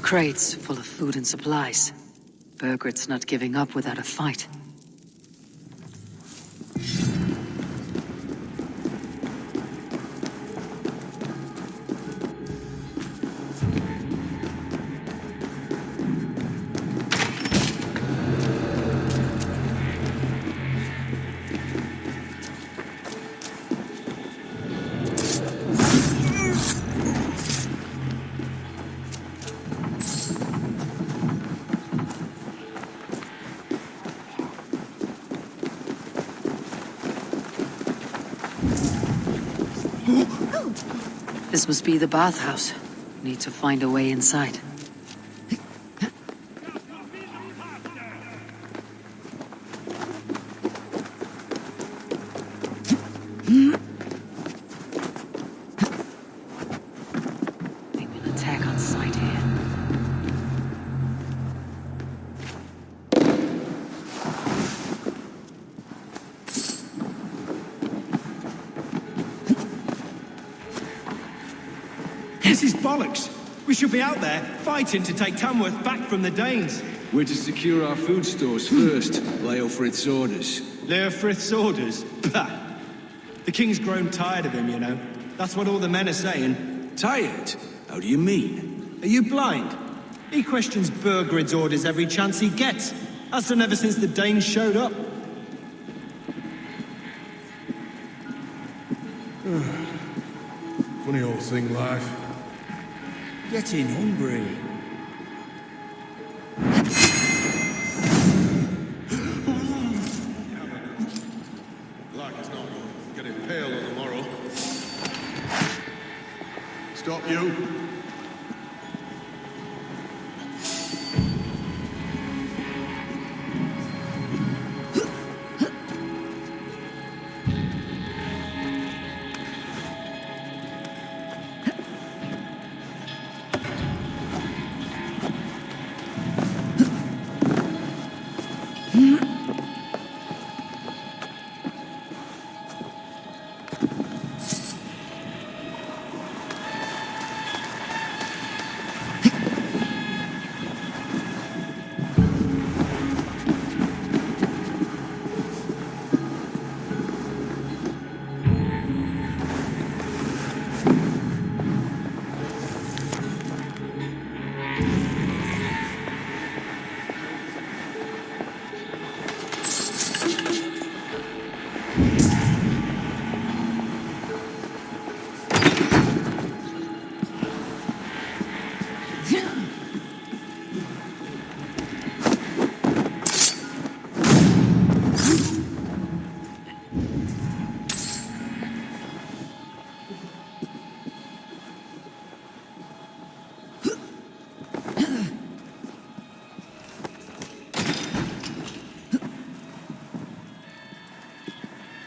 Crates full of food and supplies. Bergred's not giving up without a fight. This must be the bathhouse. Need to find a way inside. They will attack on sight here. This is bollocks. We should be out there, fighting to take Tamworth back from the Danes. We're to secure our food stores first. Leofrith's orders. Leofrith's orders? Bah! The king's grown tired of him, you know. That's what all the men are saying. Tired? How do you mean? Are you blind? He questions Bergred's orders every chance he gets. Has done ever since the Danes showed up. Funny old thing, life. Getting hungry. Like it's not getting pale on the morrow. Stop you.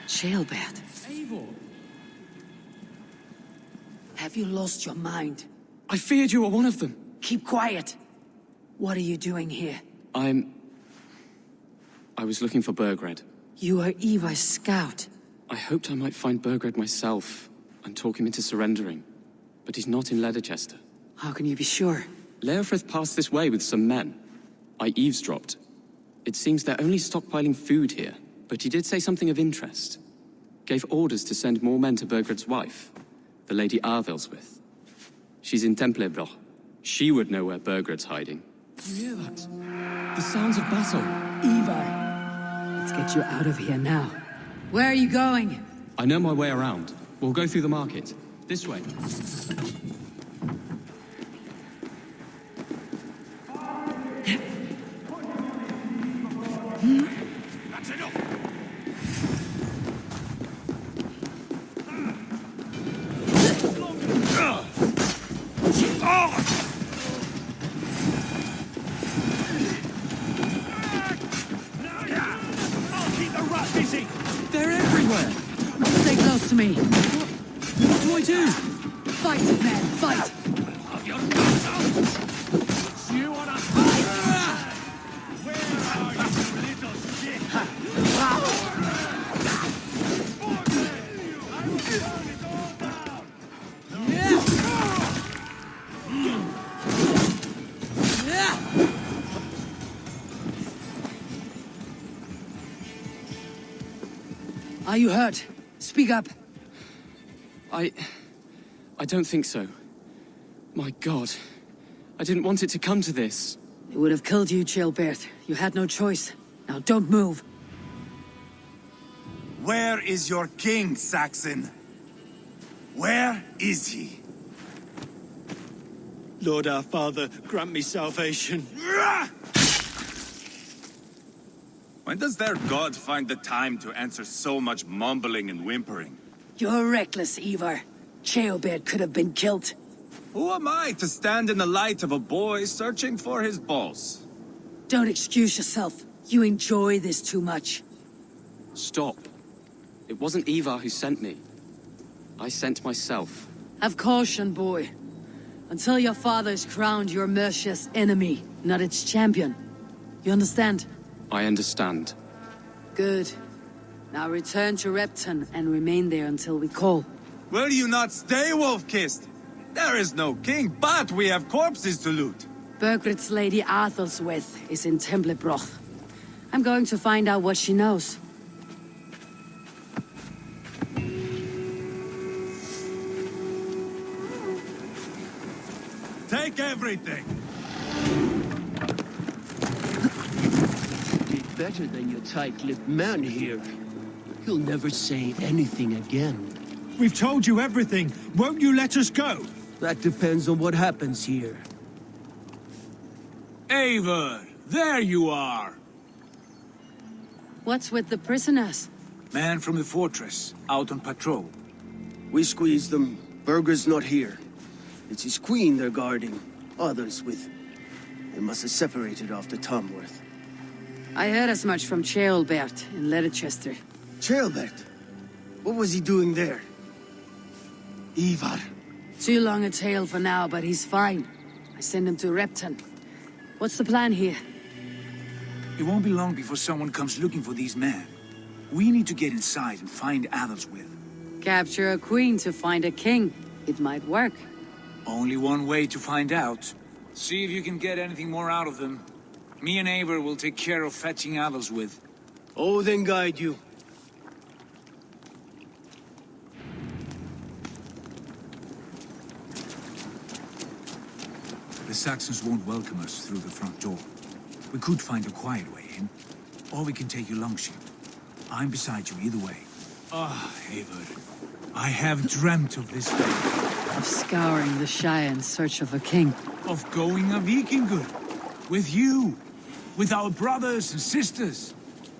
Jailbird. Eivor! Have you lost your mind? I feared you were one of them. Keep quiet. What are you doing here? I was looking for Bergred. You are Eivor's scout. I hoped I might find Bergred myself and talk him into surrendering. But he's not in Leicester. How can you be sure? Leofrith passed this way with some men. I eavesdropped. It seems they're only stockpiling food here, but he did say something of interest. Gave orders to send more men to Bergred's wife, the Lady Arvel's with. She's in Templebroch. She would know where Bergred's hiding. You hear that? The sounds of battle. Eivor, let's get you out of here now. Where are you going? I know my way around. We'll go through the market. This way. That's enough! I'll keep the rat busy! They're everywhere! Stay close to me. What do I do? Fight, man, fight! Have your guns out! You wanna fight? Where are you, little shit? Are you hurt? Speak up. I don't think so. My God. I didn't want it to come to this. It would have killed you, Chilbert. You had no choice. Now don't move. Where is your king, Saxon? Where is he? Lord our Father, grant me salvation. When does their god find the time to answer so much mumbling and whimpering? You're reckless, Eivor. Chilbert could have been killed. Who am I to stand in the light of a boy searching for his balls? Don't excuse yourself. You enjoy this too much. Stop. It wasn't Eivor who sent me. I sent myself. Have caution, boy. Until your father is crowned your Mercia's enemy, not its champion. You understand? I understand. Good. Now return to Repton and remain there until we call. Will you not stay, Wolf-Kissed? There is no king, but we have corpses to loot. Bergred's lady Athelswith is in Templebroch. I'm going to find out what she knows. Take everything! Did better than your tight-lipped man here. He'll never say anything again. We've told you everything. Won't you let us go? That depends on what happens here. Eivor, there you are. What's with the prisoners? Man from the fortress, out on patrol. We squeezed them. Berger's not here. It's his queen they're guarding. Others with... They must have separated after Tamworth. I heard as much from Chilbert in Leicester. Chilbert? What was he doing there? Eivor. Too long a tale for now, but he's fine. I send him to Repton. What's the plan here? It won't be long before someone comes looking for these men. We need to get inside and find Athelswith. Capture a queen to find a king. It might work. Only one way to find out. See if you can get anything more out of them. Me and Eivor will take care of fetching Athelswith. Oh, then guide you. The Saxons won't welcome us through the front door. We could find a quiet way in, or we can take your longship. I'm beside you either way. Ah, Eivor. I have dreamt of this day. Of scouring the Shire in search of a king. Of going a Viking good. With you. With our brothers and sisters.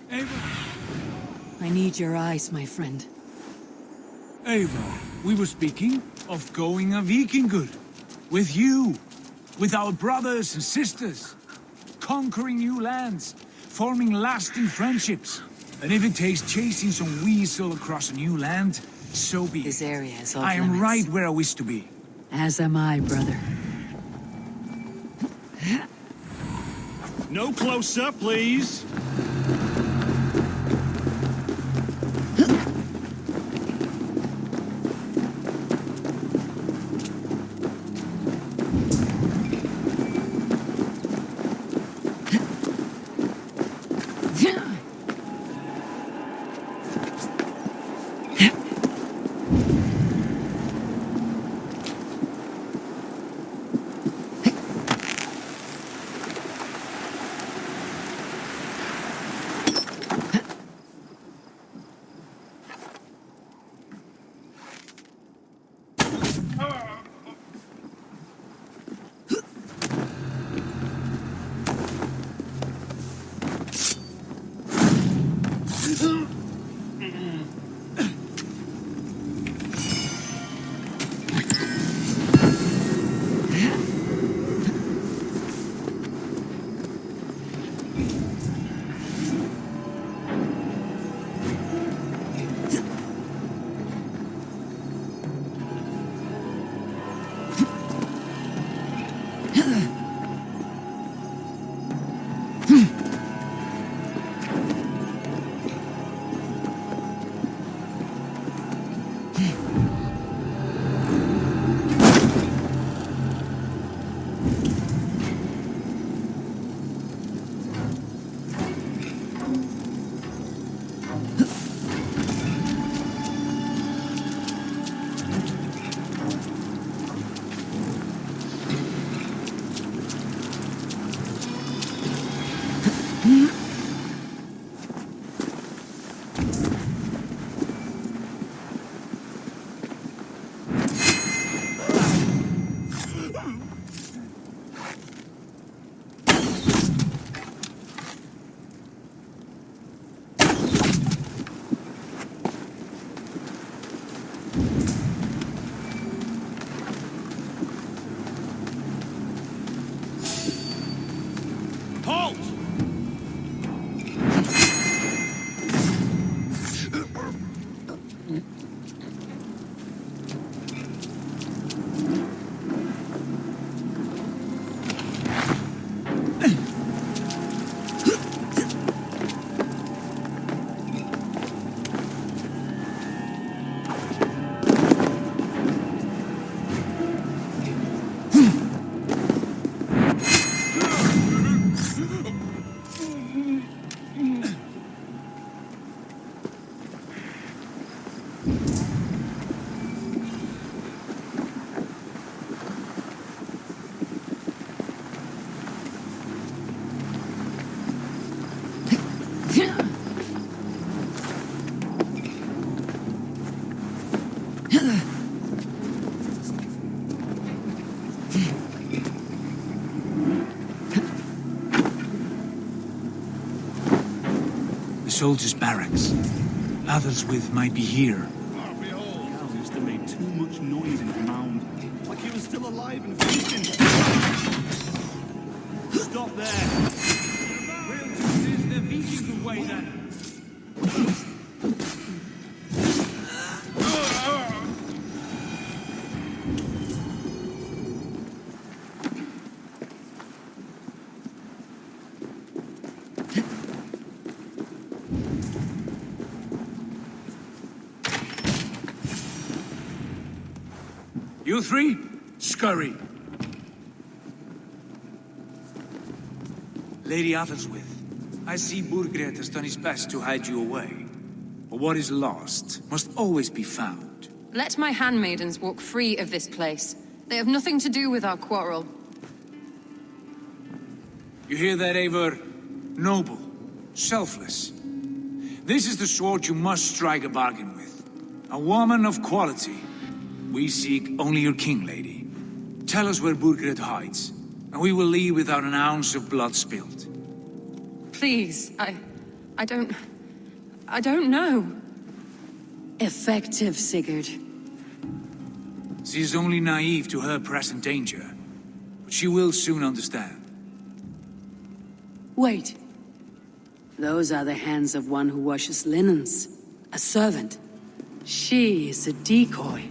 Eivor. I need your eyes, my friend. Eivor, we were speaking of going a Viking good. With you. With our brothers and sisters. Conquering new lands. Forming lasting friendships. And if it takes chasing some weasel across a new land, so be it. This area is off I am limits. right where I wish to be. As am I, brother. No closer, please. soldiers' barracks. Athelstwith might be here. Cal used to make too much noise in the mound. Like he was still alive and feasting. Stop there. We'll just use the Viking away then. You three, scurry. Lady Athelstwith, I see Burgred has done his best to hide you away. But what is lost must always be found. Let my handmaidens walk free of this place. They have nothing to do with our quarrel. You hear that, Eivor? Noble, selfless. This is the sword you must strike a bargain with. A woman of quality. We seek only your king, lady. Tell us where Burgred hides, and we will leave without an ounce of blood spilled. Please, I don't know. Effective, Sigurd. She is only naive to her present danger, but she will soon understand. Wait. Those are the hands of one who washes linens. A servant. She is a decoy.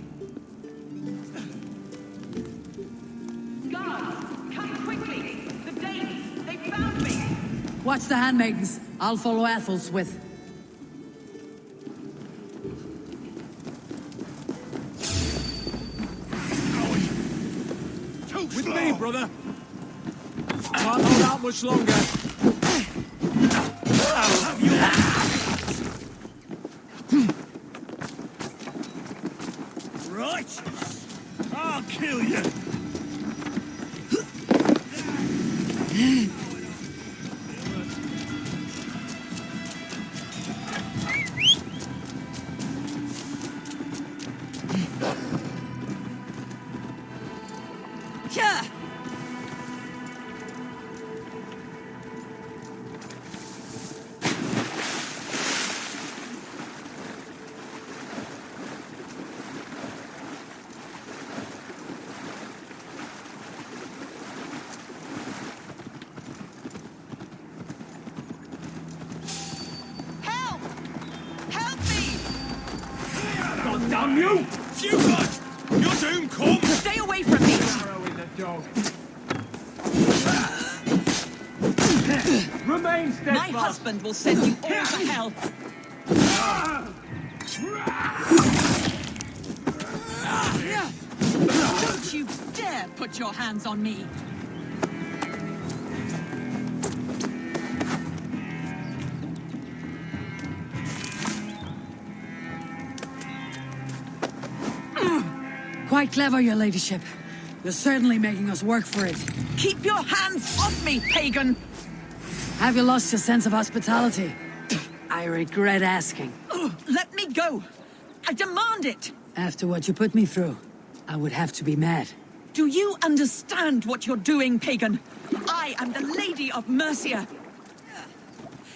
Watch the handmaidens. I'll follow Athelstwith. With me, brother. Can't hold out much longer. I'll have you. Righteous. I'll kill you. Damn you! Fugard! Your doom comes! Stay away from me! Arrow in the dog. Remain steadfast! My husband will send you all to hell! Don't you dare put your hands on me! Quite clever, your ladyship. You're certainly making us work for it. Keep your hands off me, pagan! Have you lost your sense of hospitality? I regret asking. Let me go! I demand it! After what you put me through, I would have to be mad. Do you understand what you're doing, pagan? I am the Lady of Mercia.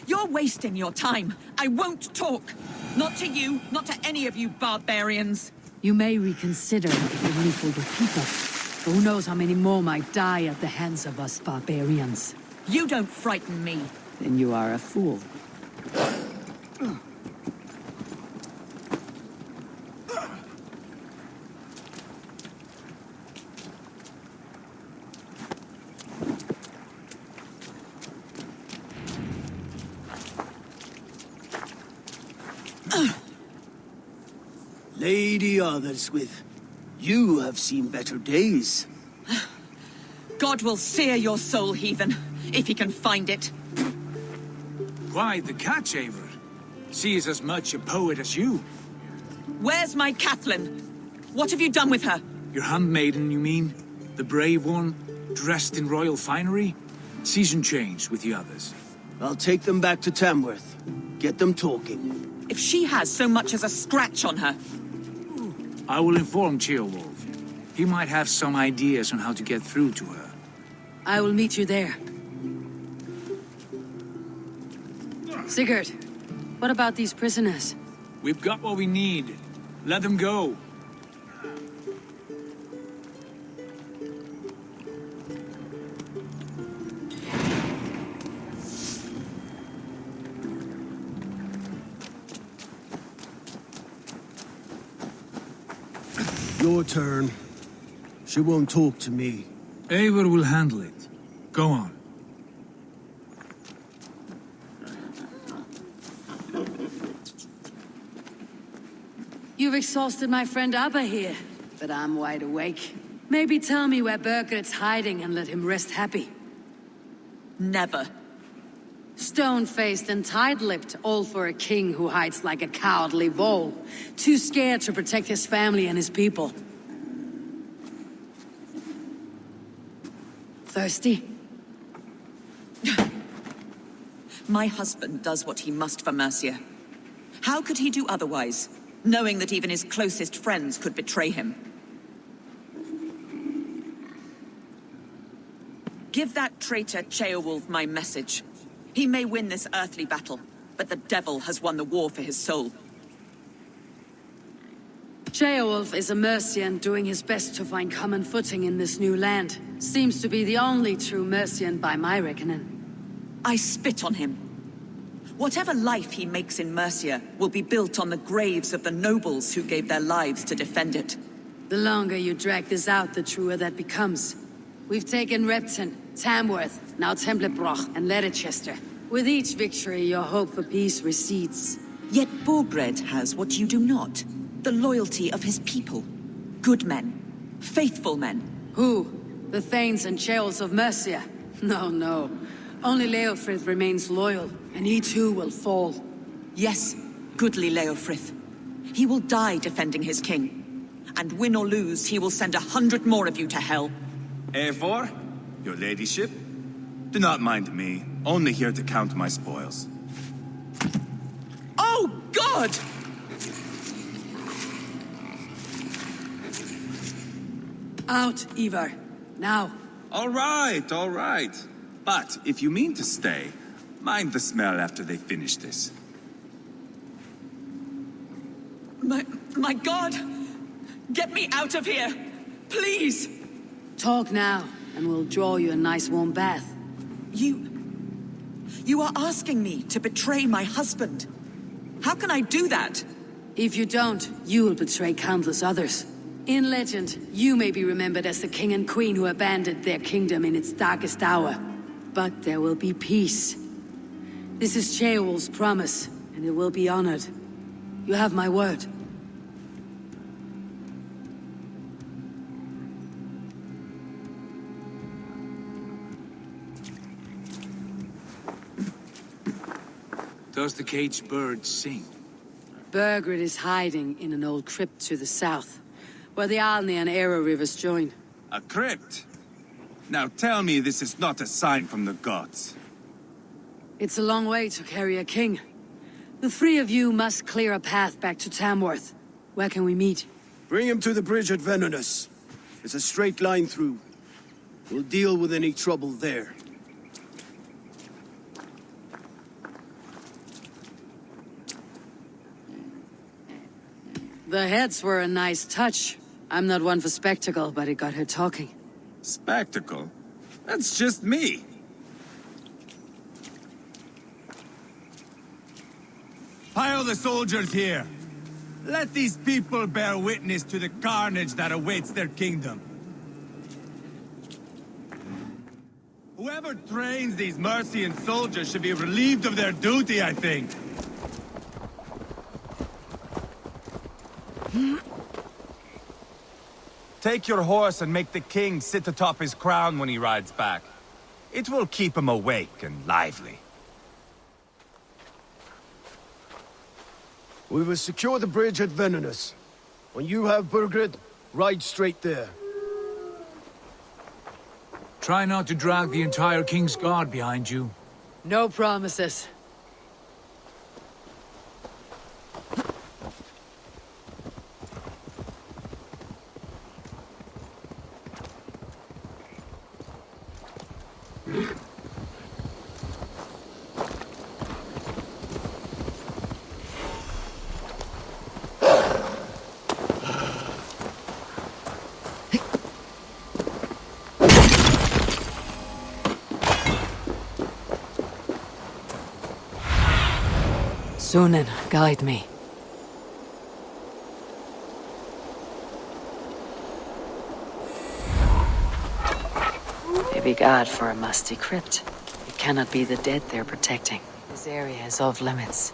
You're wasting your time. I won't talk. Not to you, not to any of you barbarians. You may reconsider if you're only for your people. But who knows how many more might die at the hands of us barbarians. You don't frighten me. Then you are a fool. Lady Athelstwith, you have seen better days. God will sear your soul, heathen, if he can find it. Quite the catch, Eivor. She is as much a poet as you. Where's my Catherine? What have you done with her? Your handmaiden, you mean? The brave one, dressed in royal finery? Season change with the others. I'll take them back to Tamworth. Get them talking. If she has so much as a scratch on her. I will inform Ceolwulf. He might have some ideas on how to get through to her. I will meet you there. Sigurd, What about these prisoners? We've got what we need. Let them go. Your turn. She won't talk to me. Eivor will handle it. Go on. You've exhausted my friend Abba here, but I'm wide awake. Maybe tell me where Burgred's hiding and let him rest happy. Never. Stone-faced and tight-lipped, all for a king who hides like a cowardly vole. Too scared to protect his family and his people. Thirsty? My husband does what he must for Mercia. How could he do otherwise, knowing that even his closest friends could betray him? Give that traitor Ceolwulf my message. He may win this earthly battle, but the devil has won the war for his soul. Ceolwulf is a Mercian doing his best to find common footing in this new land. Seems to be the only true Mercian by my reckoning. I spit on him. Whatever life he makes in Mercia will be built on the graves of the nobles who gave their lives to defend it. The longer you drag this out, the truer that becomes. We've taken Repton, Tamworth, now Templebroch and Leicester. With each victory, your hope for peace recedes. Yet Borgred has what you do not. The loyalty of his people. Good men. Faithful men. Who? The Thanes and Ceolwulfs of Mercia? No. Only Leofrith remains loyal, and he too will fall. Yes, goodly Leofrith. He will die defending his king. And win or lose, he will send 100 more of you to hell. Eivor, your ladyship, do not mind me. Only here to count my spoils. Oh, God! Out, Eivor. Now. All right. But if you mean to stay, mind the smell after they finish this. My God! Get me out of here! Please! Talk now, and we'll draw you a nice warm bath. You are asking me to betray my husband. How can I do that? If you don't, you will betray countless others. In legend, you may be remembered as the king and queen who abandoned their kingdom in its darkest hour. But there will be peace. This is Ceolwulf's promise, and it will be honored. You have my word. Does the caged bird sing? Burgred is hiding in an old crypt to the south, where the Alni and Arrow rivers join. A crypt? Now tell me this is not a sign from the gods. It's a long way to carry a king. The three of you must clear a path back to Tamworth. Where can we meet? Bring him to the bridge at Venonus. It's a straight line through. We'll deal with any trouble there. The heads were a nice touch. I'm not one for spectacle, but it got her talking. Spectacle? That's just me. Pile the soldiers here. Let these people bear witness to the carnage that awaits their kingdom. Whoever trains these Mercian soldiers should be relieved of their duty, I think. Take your horse and make the king sit atop his crown when he rides back. It will keep him awake and lively. We will secure the bridge at Venonus. When you have Burgred, ride straight there. Try not to drag the entire King's Guard behind you. No promises. Sunan, guide me. Maybe God for a musty crypt. It cannot be the dead they're protecting. This area is off limits.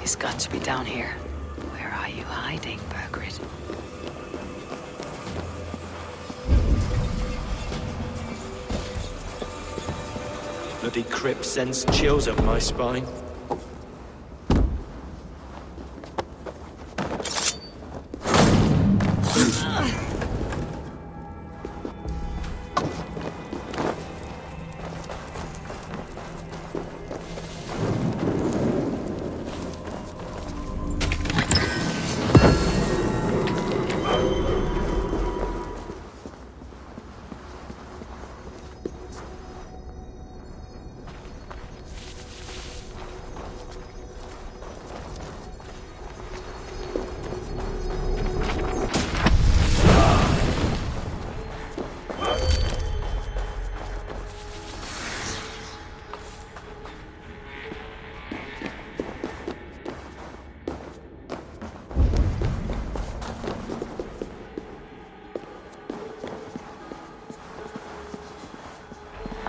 He's got to be down here. Where are you hiding, Bergrid? Bloody crypt sends chills up my spine.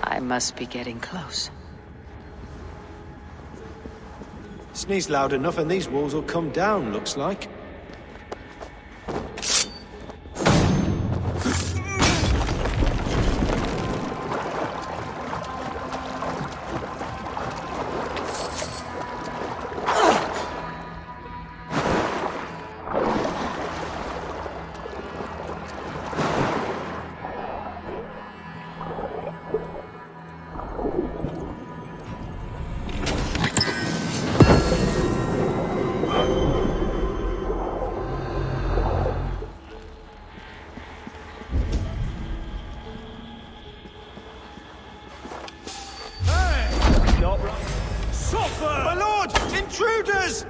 I must be getting close. Sneeze loud enough and these walls will come down, looks like. My lord! Intruders!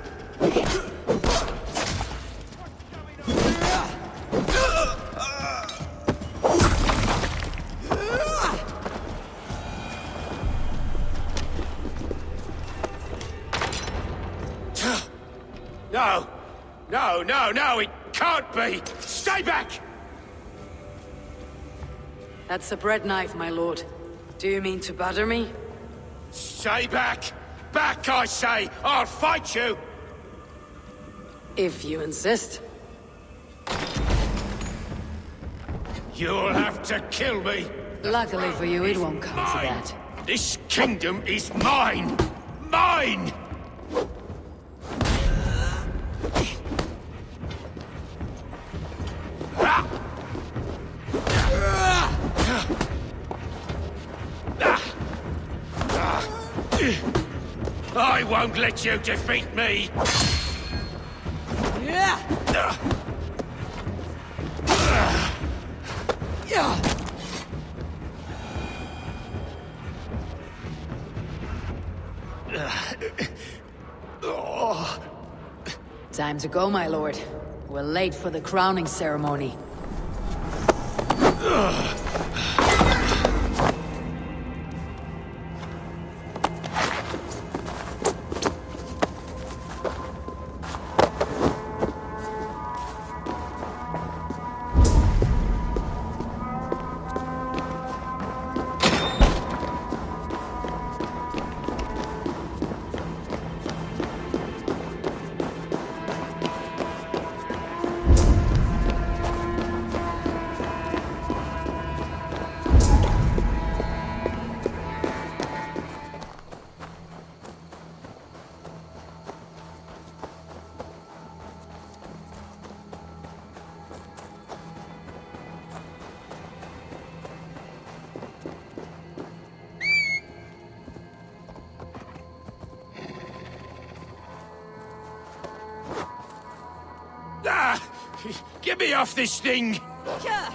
No! No, no, no! It can't be! Stay back! That's a bread knife, my lord. Do you mean to butter me? Stay back! Back, I say! I'll fight you! If you insist. You'll have to kill me! Luckily for you, it won't come to that. This kingdom is mine! Mine! I won't let you defeat me! Time to go, my lord. We're late for the crowning ceremony. Get me off this thing! Yeah.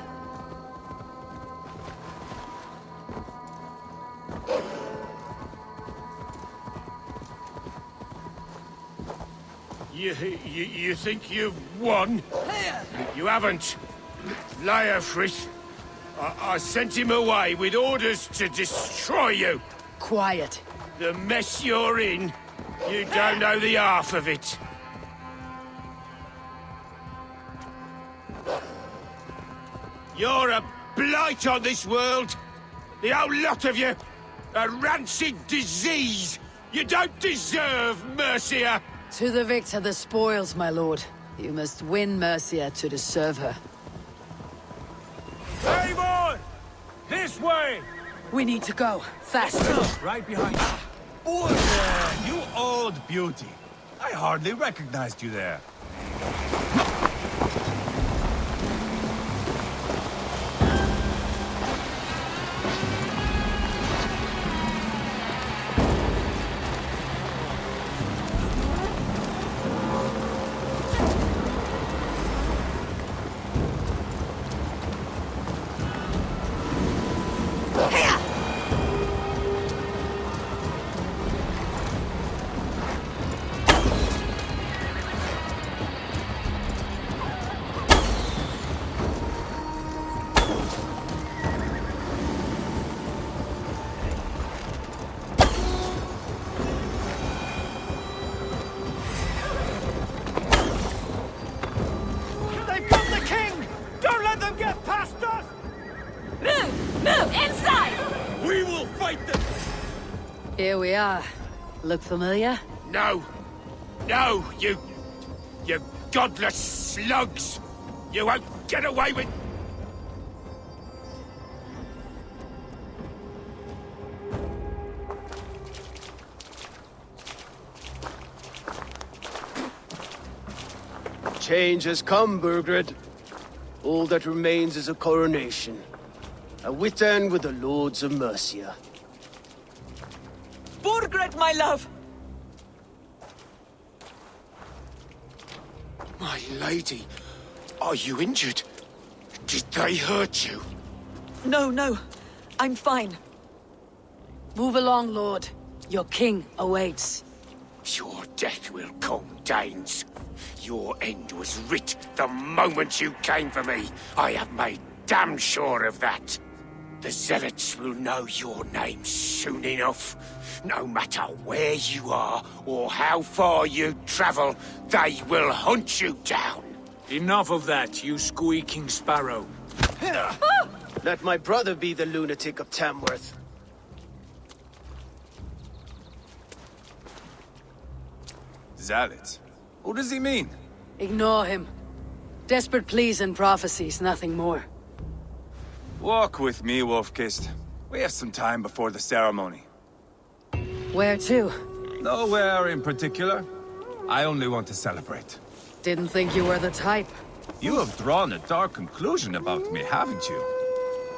You think you've won? You haven't. Liar, Frith. I sent him away with orders to destroy you. Quiet. The mess you're in, you don't know the half of it. You're a blight on this world. The whole lot of you. A rancid disease. You don't deserve Mercia. To the victor the spoils, my lord. You must win Mercia to deserve her. Eivor! This way! We need to go. Fast. Right behind you. Oh, there, you old beauty. I hardly recognized you there. Here we are. Look familiar? No. No, you godless slugs. You won't get away with... Change has come, Burgred. All that remains is a coronation. A witan with the Lords of Mercia. Burgred, my love! My lady, are you injured? Did they hurt you? No, no. I'm fine. Move along, Lord. Your king awaits. Your death will come, Danes. Your end was writ the moment you came for me. I have made damn sure of that. The Zealots will know your name soon enough. No matter where you are, or how far you travel, they will hunt you down. Enough of that, you squeaking sparrow. Let my brother be the lunatic of Tamworth. Zealots? Who does he mean? Ignore him. Desperate pleas and prophecies, nothing more. Walk with me, Wolfkist. We have some time before the ceremony. Where to? Nowhere in particular. I only want to celebrate. Didn't think you were the type. You have drawn a dark conclusion about me, haven't you?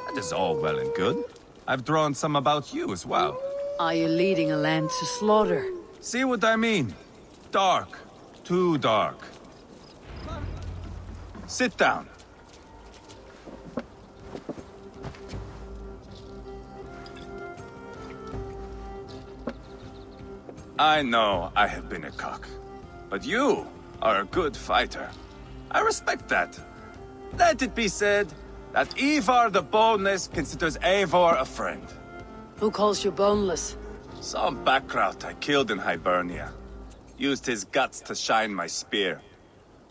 That is all well and good. I've drawn some about you as well. Are you leading a land to slaughter? See what I mean? Dark. Too dark. Sit down. I know I have been a cock, but you are a good fighter. I respect that. Let it be said that Ivar the Boneless considers Eivor a friend. Who calls you boneless? Some backrout I killed in Hibernia. Used his guts to shine my spear.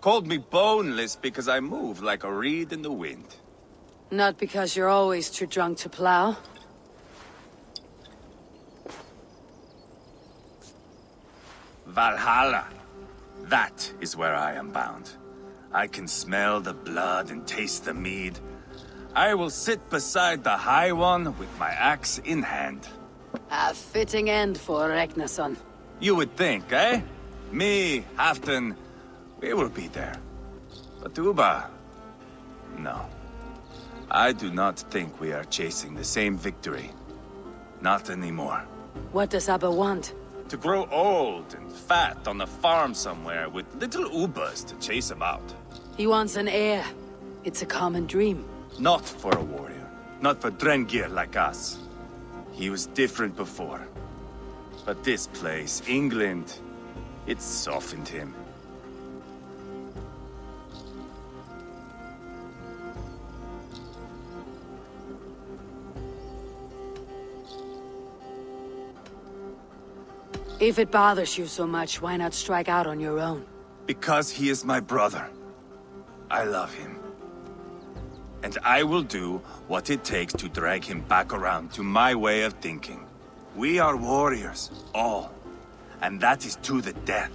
Called me boneless because I move like a reed in the wind. Not because you're always too drunk to plow? Valhalla. That is where I am bound. I can smell the blood and taste the mead. I will sit beside the High One with my axe in hand. A fitting end for Ragnarsson. You would think, eh? Me, Halfdan, we will be there. But Uba... no. I do not think we are chasing the same victory. Not anymore. What does Abba want? To grow old and fat on a farm somewhere with little Ubas to chase about. He wants an heir. It's a common dream. Not for a warrior. Not for Drengir like us. He was different before. But this place, England, it softened him. If it bothers you so much, why not strike out on your own? Because he is my brother. I love him. And I will do what it takes to drag him back around to my way of thinking. We are warriors, all. And that is to the death.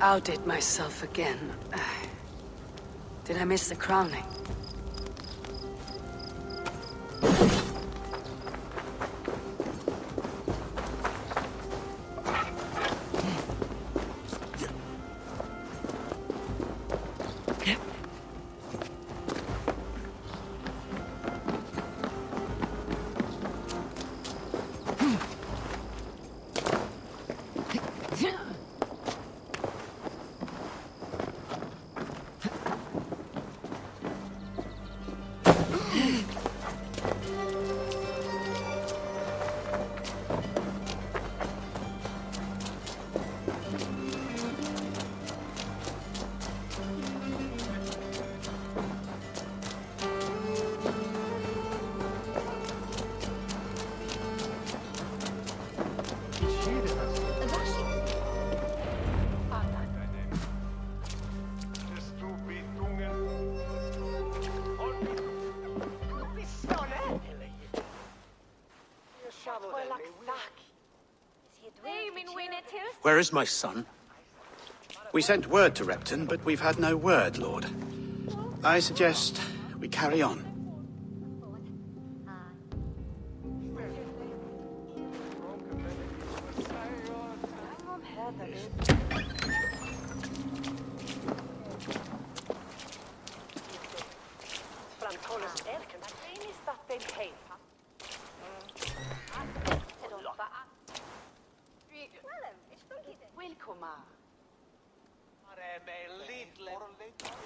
Outdid myself again. Did I miss the crowning? Where is my son? We sent word to Repton, but we've had no word, Lord. I suggest we carry on.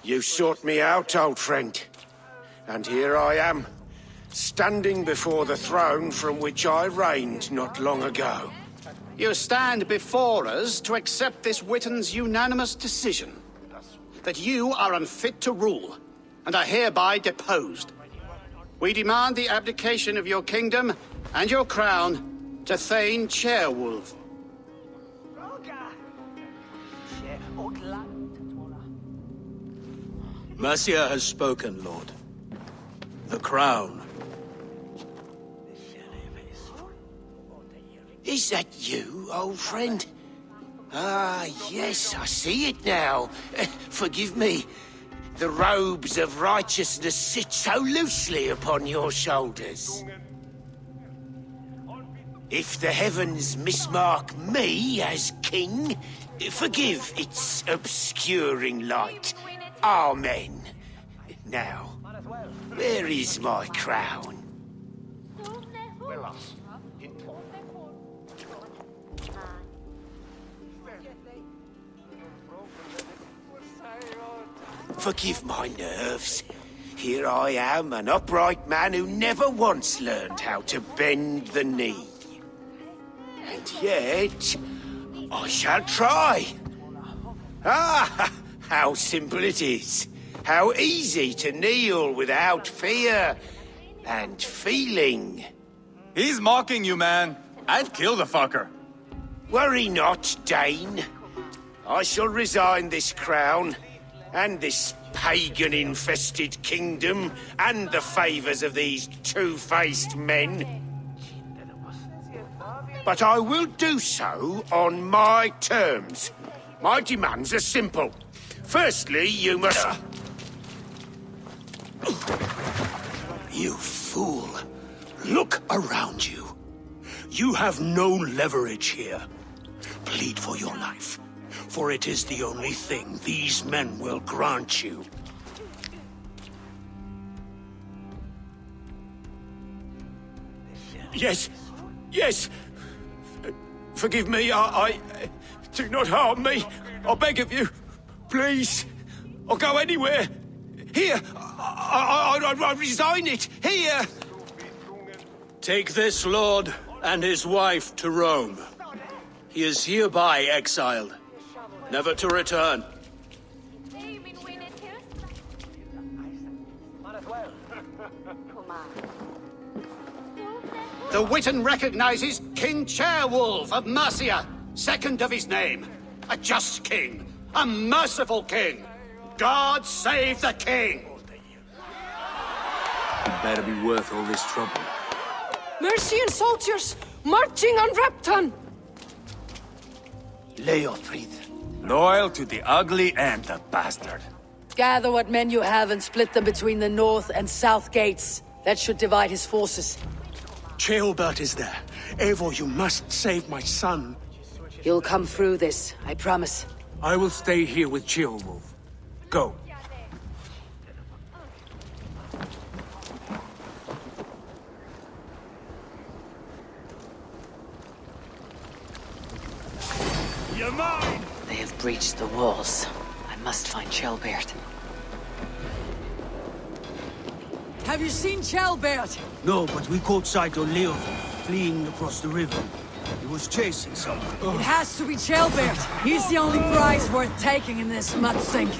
You sought me out, old friend. And here I am, standing before the throne from which I reigned not long ago. You stand before us to accept this Witten's unanimous decision. That you are unfit to rule, and are hereby deposed. We demand the abdication of your kingdom and your crown to Thane Chairwolf. Mercia has spoken, Lord. The crown. Is that you, old friend? Ah, yes, I see it now. Forgive me. The robes of righteousness sit so loosely upon your shoulders. If the heavens mismark me as king, forgive its obscuring light. Amen. Now, where is my crown? Forgive my nerves. Here I am, an upright man who never once learned how to bend the knee. And yet, I shall try. Ah, how simple it is. How easy to kneel without fear and feeling. He's mocking you, man. I'd kill the fucker. Worry not, Dane. I shall resign this crown and this pagan-infested kingdom, and the favours of these two-faced men. But I will do so on my terms. My demands are simple. Firstly, you must... You fool. Look around you. You have no leverage here. Plead for your life, for it is the only thing these men will grant you. Yes, yes. Forgive me, I... Do not harm me. I beg of you. Please. I'll go anywhere. Here. I resign it. Here. Take this lord and his wife to Rome. He is hereby exiled, never to return. The Witan recognizes King Ceolwulf of Mercia, second of his name. A just king, a merciful king. God save the king! Better be worth all this trouble. Mercian soldiers, marching on Repton! Leofrid. Loyal to the ugly and the bastard. Gather what men you have and split them between the north and south gates. That should divide his forces. Ceolbert is there. Eivor, you must save my son. You'll come through this, I promise. I will stay here with Ceolwulf. Go. You're mine! They have breached the walls. I must find Ceolbert. Have you seen Ceolbert? No, but we caught sight of Leo fleeing across the river. He was chasing someone. It has to be Ceolbert. He's the only prize worth taking in this mud sink.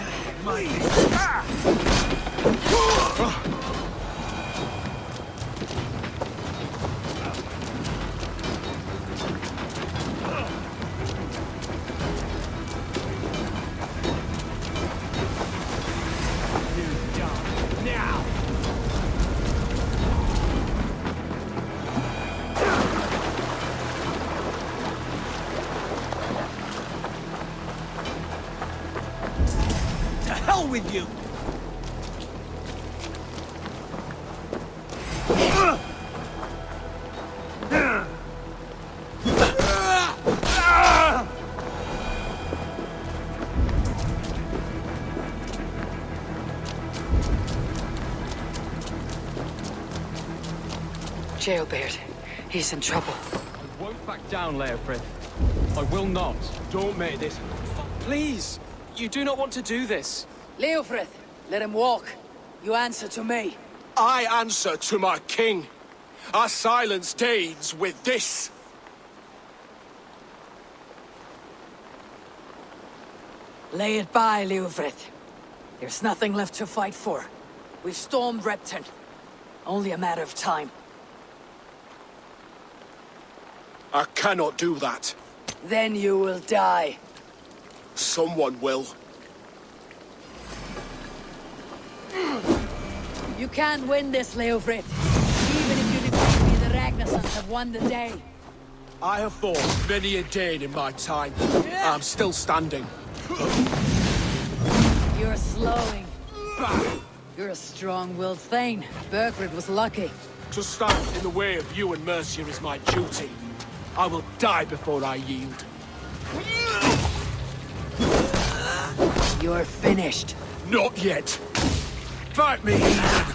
With you. Ceolbert, he's in trouble. I won't back down, Leofrid. I will not. Don't make this... Please! You do not want to do this. Leofrid, let him walk. You answer to me. I answer to my king. I silence Danes with this. Lay it by, Leofrid. There's nothing left to fight for. We've stormed Repton. Only a matter of time. I cannot do that. Then you will die. Someone will. You can't win this, Leofrid. Even if you defeat me, the Ragnarsons have won the day. I have fought many a Dane in my time. I'm still standing. You're slowing. You're a strong-willed Thane. Bergred was lucky. To stand in the way of you and Mercia is my duty. I will die before I yield. You're finished. Not yet. Fight me, Ethan.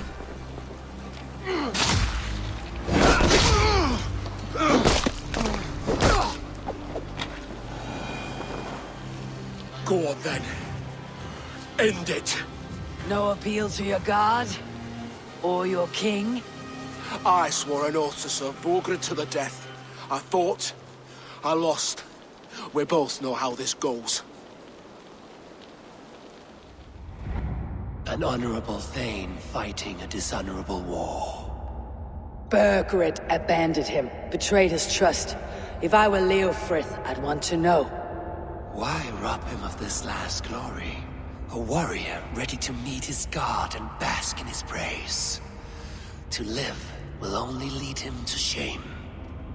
Go on then. End it. No appeal to your god? Or your king? I swore an oath to serve Borgred to the death. I fought. I lost. We both know how this goes. An honorable Thane fighting a dishonorable war. Bergred abandoned him, betrayed his trust. If I were Leofrid, I'd want to know. Why rob him of this last glory? A warrior ready to meet his god and bask in his praise. To live will only lead him to shame.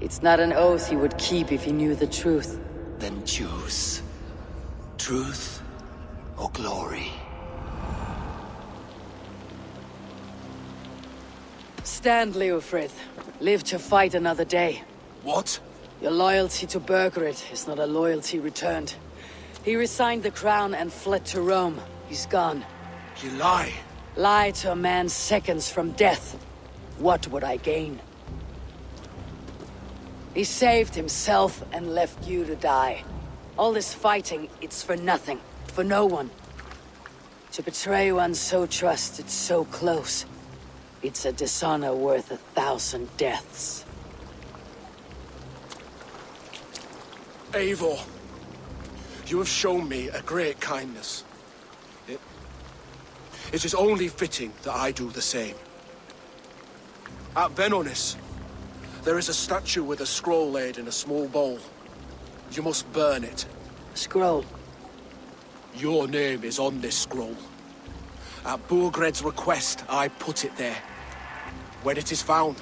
It's not an oath he would keep if he knew the truth. Then choose. Truth or glory. Stand, Leofrith. Live to fight another day. What? Your loyalty to Burgred is not a loyalty returned. He resigned the crown and fled to Rome. He's gone. You lie. Lie to a man seconds from death. What would I gain? He saved himself and left you to die. All this fighting, it's for nothing. For no one. To betray one so trusted, so close. It's a dishonor worth 1,000 deaths. Eivor, you have shown me a great kindness. It is only fitting that I do the same. At Venonis, there is a statue with a scroll laid in a small bowl. You must burn it. Scroll? Your name is on this scroll. At Burgred's request, I put it there. When it is found,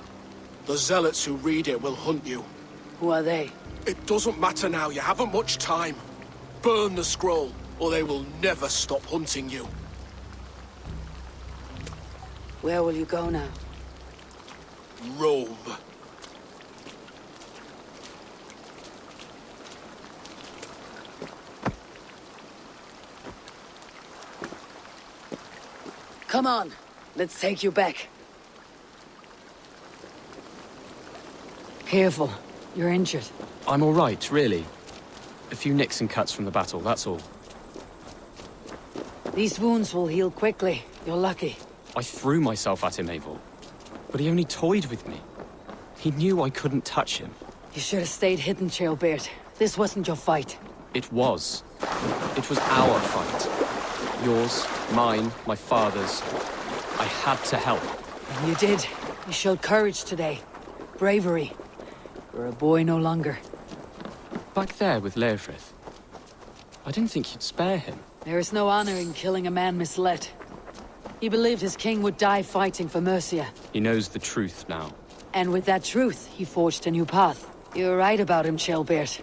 the zealots who read it will hunt you. Who are they? It doesn't matter now, you haven't much time. Burn the scroll, or they will never stop hunting you. Where will you go now? Rome. Come on, let's take you back. Careful, you're injured. I'm all right, really. A few nicks and cuts from the battle, that's all. These wounds will heal quickly. You're lucky. I threw myself at him, Eivor. But he only toyed with me. He knew I couldn't touch him. You should have stayed hidden, Ceolbert. This wasn't your fight. It was. It was our fight. Yours, mine, my father's. I had to help. And you did. You showed courage today. Bravery. You're a boy no longer. Back there with Leofrith. I didn't think you'd spare him. There is no honor in killing a man misled. He believed his king would die fighting for Mercia. He knows the truth now. And with that truth, he forged a new path. You're right about him, Ceolbert.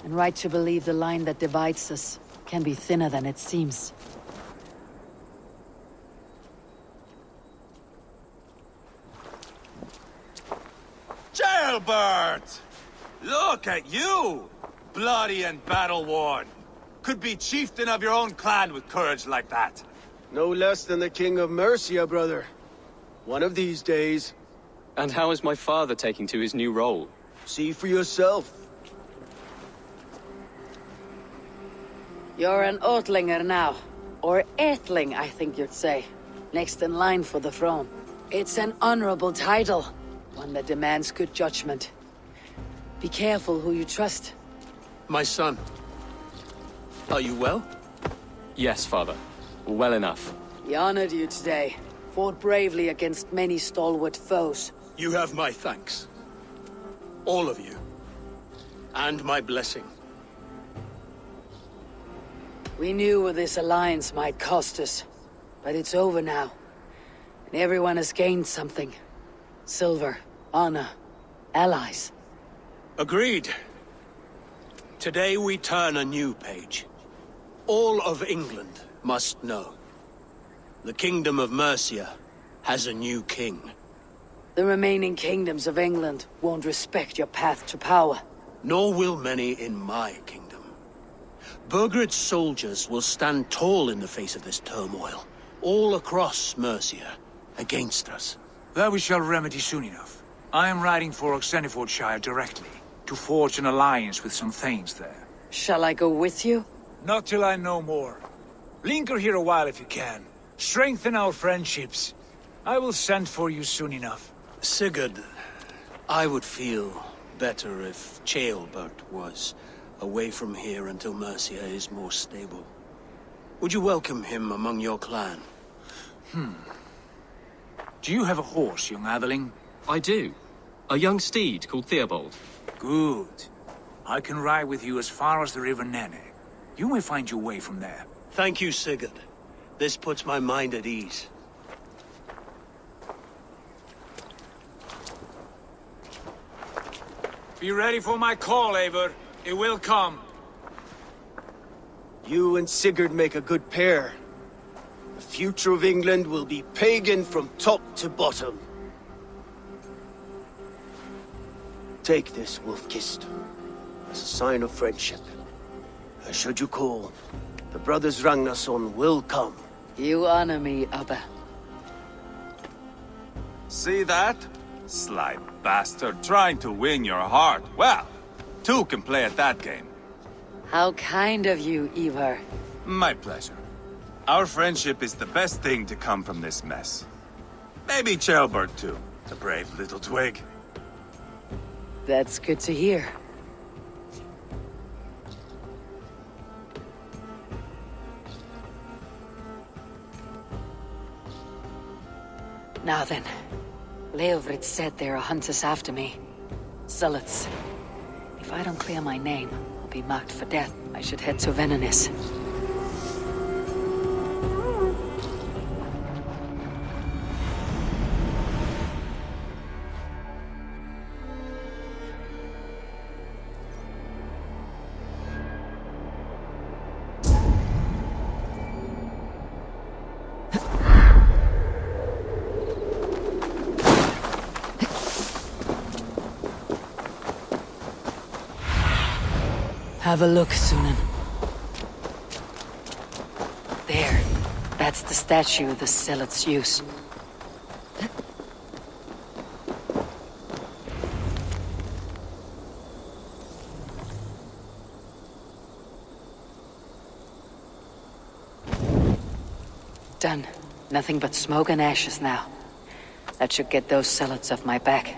And right to believe the line that divides us can be thinner than it seems. Ceolbert! Look at you! Bloody and battle-worn. Could be chieftain of your own clan with courage like that. No less than the king of Mercia, brother. One of these days. And how is my father taking to his new role? See for yourself. You're an Oatlinger now. Or Aethling, I think you'd say. Next in line for the throne. It's an honorable title. One that demands good judgment. Be careful who you trust. My son. Are you well? Yes, father. Well enough. He honored you today. Fought bravely against many stalwart foes. You have my thanks. All of you. And my blessing. We knew what this alliance might cost us. But it's over now. And everyone has gained something. Silver, honor, allies. Agreed. Today we turn a new page. All of England must know. The Kingdom of Mercia has a new king. The remaining kingdoms of England won't respect your path to power. Nor will many in my kingdom. Burgred's soldiers will stand tall in the face of this turmoil, all across Mercia, against us. That we shall remedy soon enough. I am riding for Oxenfordshire directly, to forge an alliance with some thanes there. Shall I go with you? Not till I know more. Linger here a while if you can. Strengthen our friendships. I will send for you soon enough. Sigurd, I would feel better if Ceolbert was away from here until Mercia is more stable. Would you welcome him among your clan? Do you have a horse, young atheling? I do. A young steed called Theobald. Good. I can ride with you as far as the River Nene. You may find your way from there. Thank you, Sigurd. This puts my mind at ease. Be ready for my call, Eivor. It will come. You and Sigurd make a good pair. The future of England will be pagan from top to bottom. Take this, Wolf-Kissed, as a sign of friendship. And should you call, the brothers Ragnarsson will come. You honor me, Abba. See that? Sly bastard trying to win your heart. Well, two can play at that game. How kind of you, Eivor. My pleasure. Our friendship is the best thing to come from this mess. Maybe Ceolbert too, the brave little twig. That's good to hear. Now then, Leofrid said there are hunters after me. Zealots. If I don't clear my name, I'll be marked for death. I should head to Venenis. Have a look, Sunan. There. That's the statue the Zealots use. Done. Nothing but smoke and ashes now. That should get those Zealots off my back.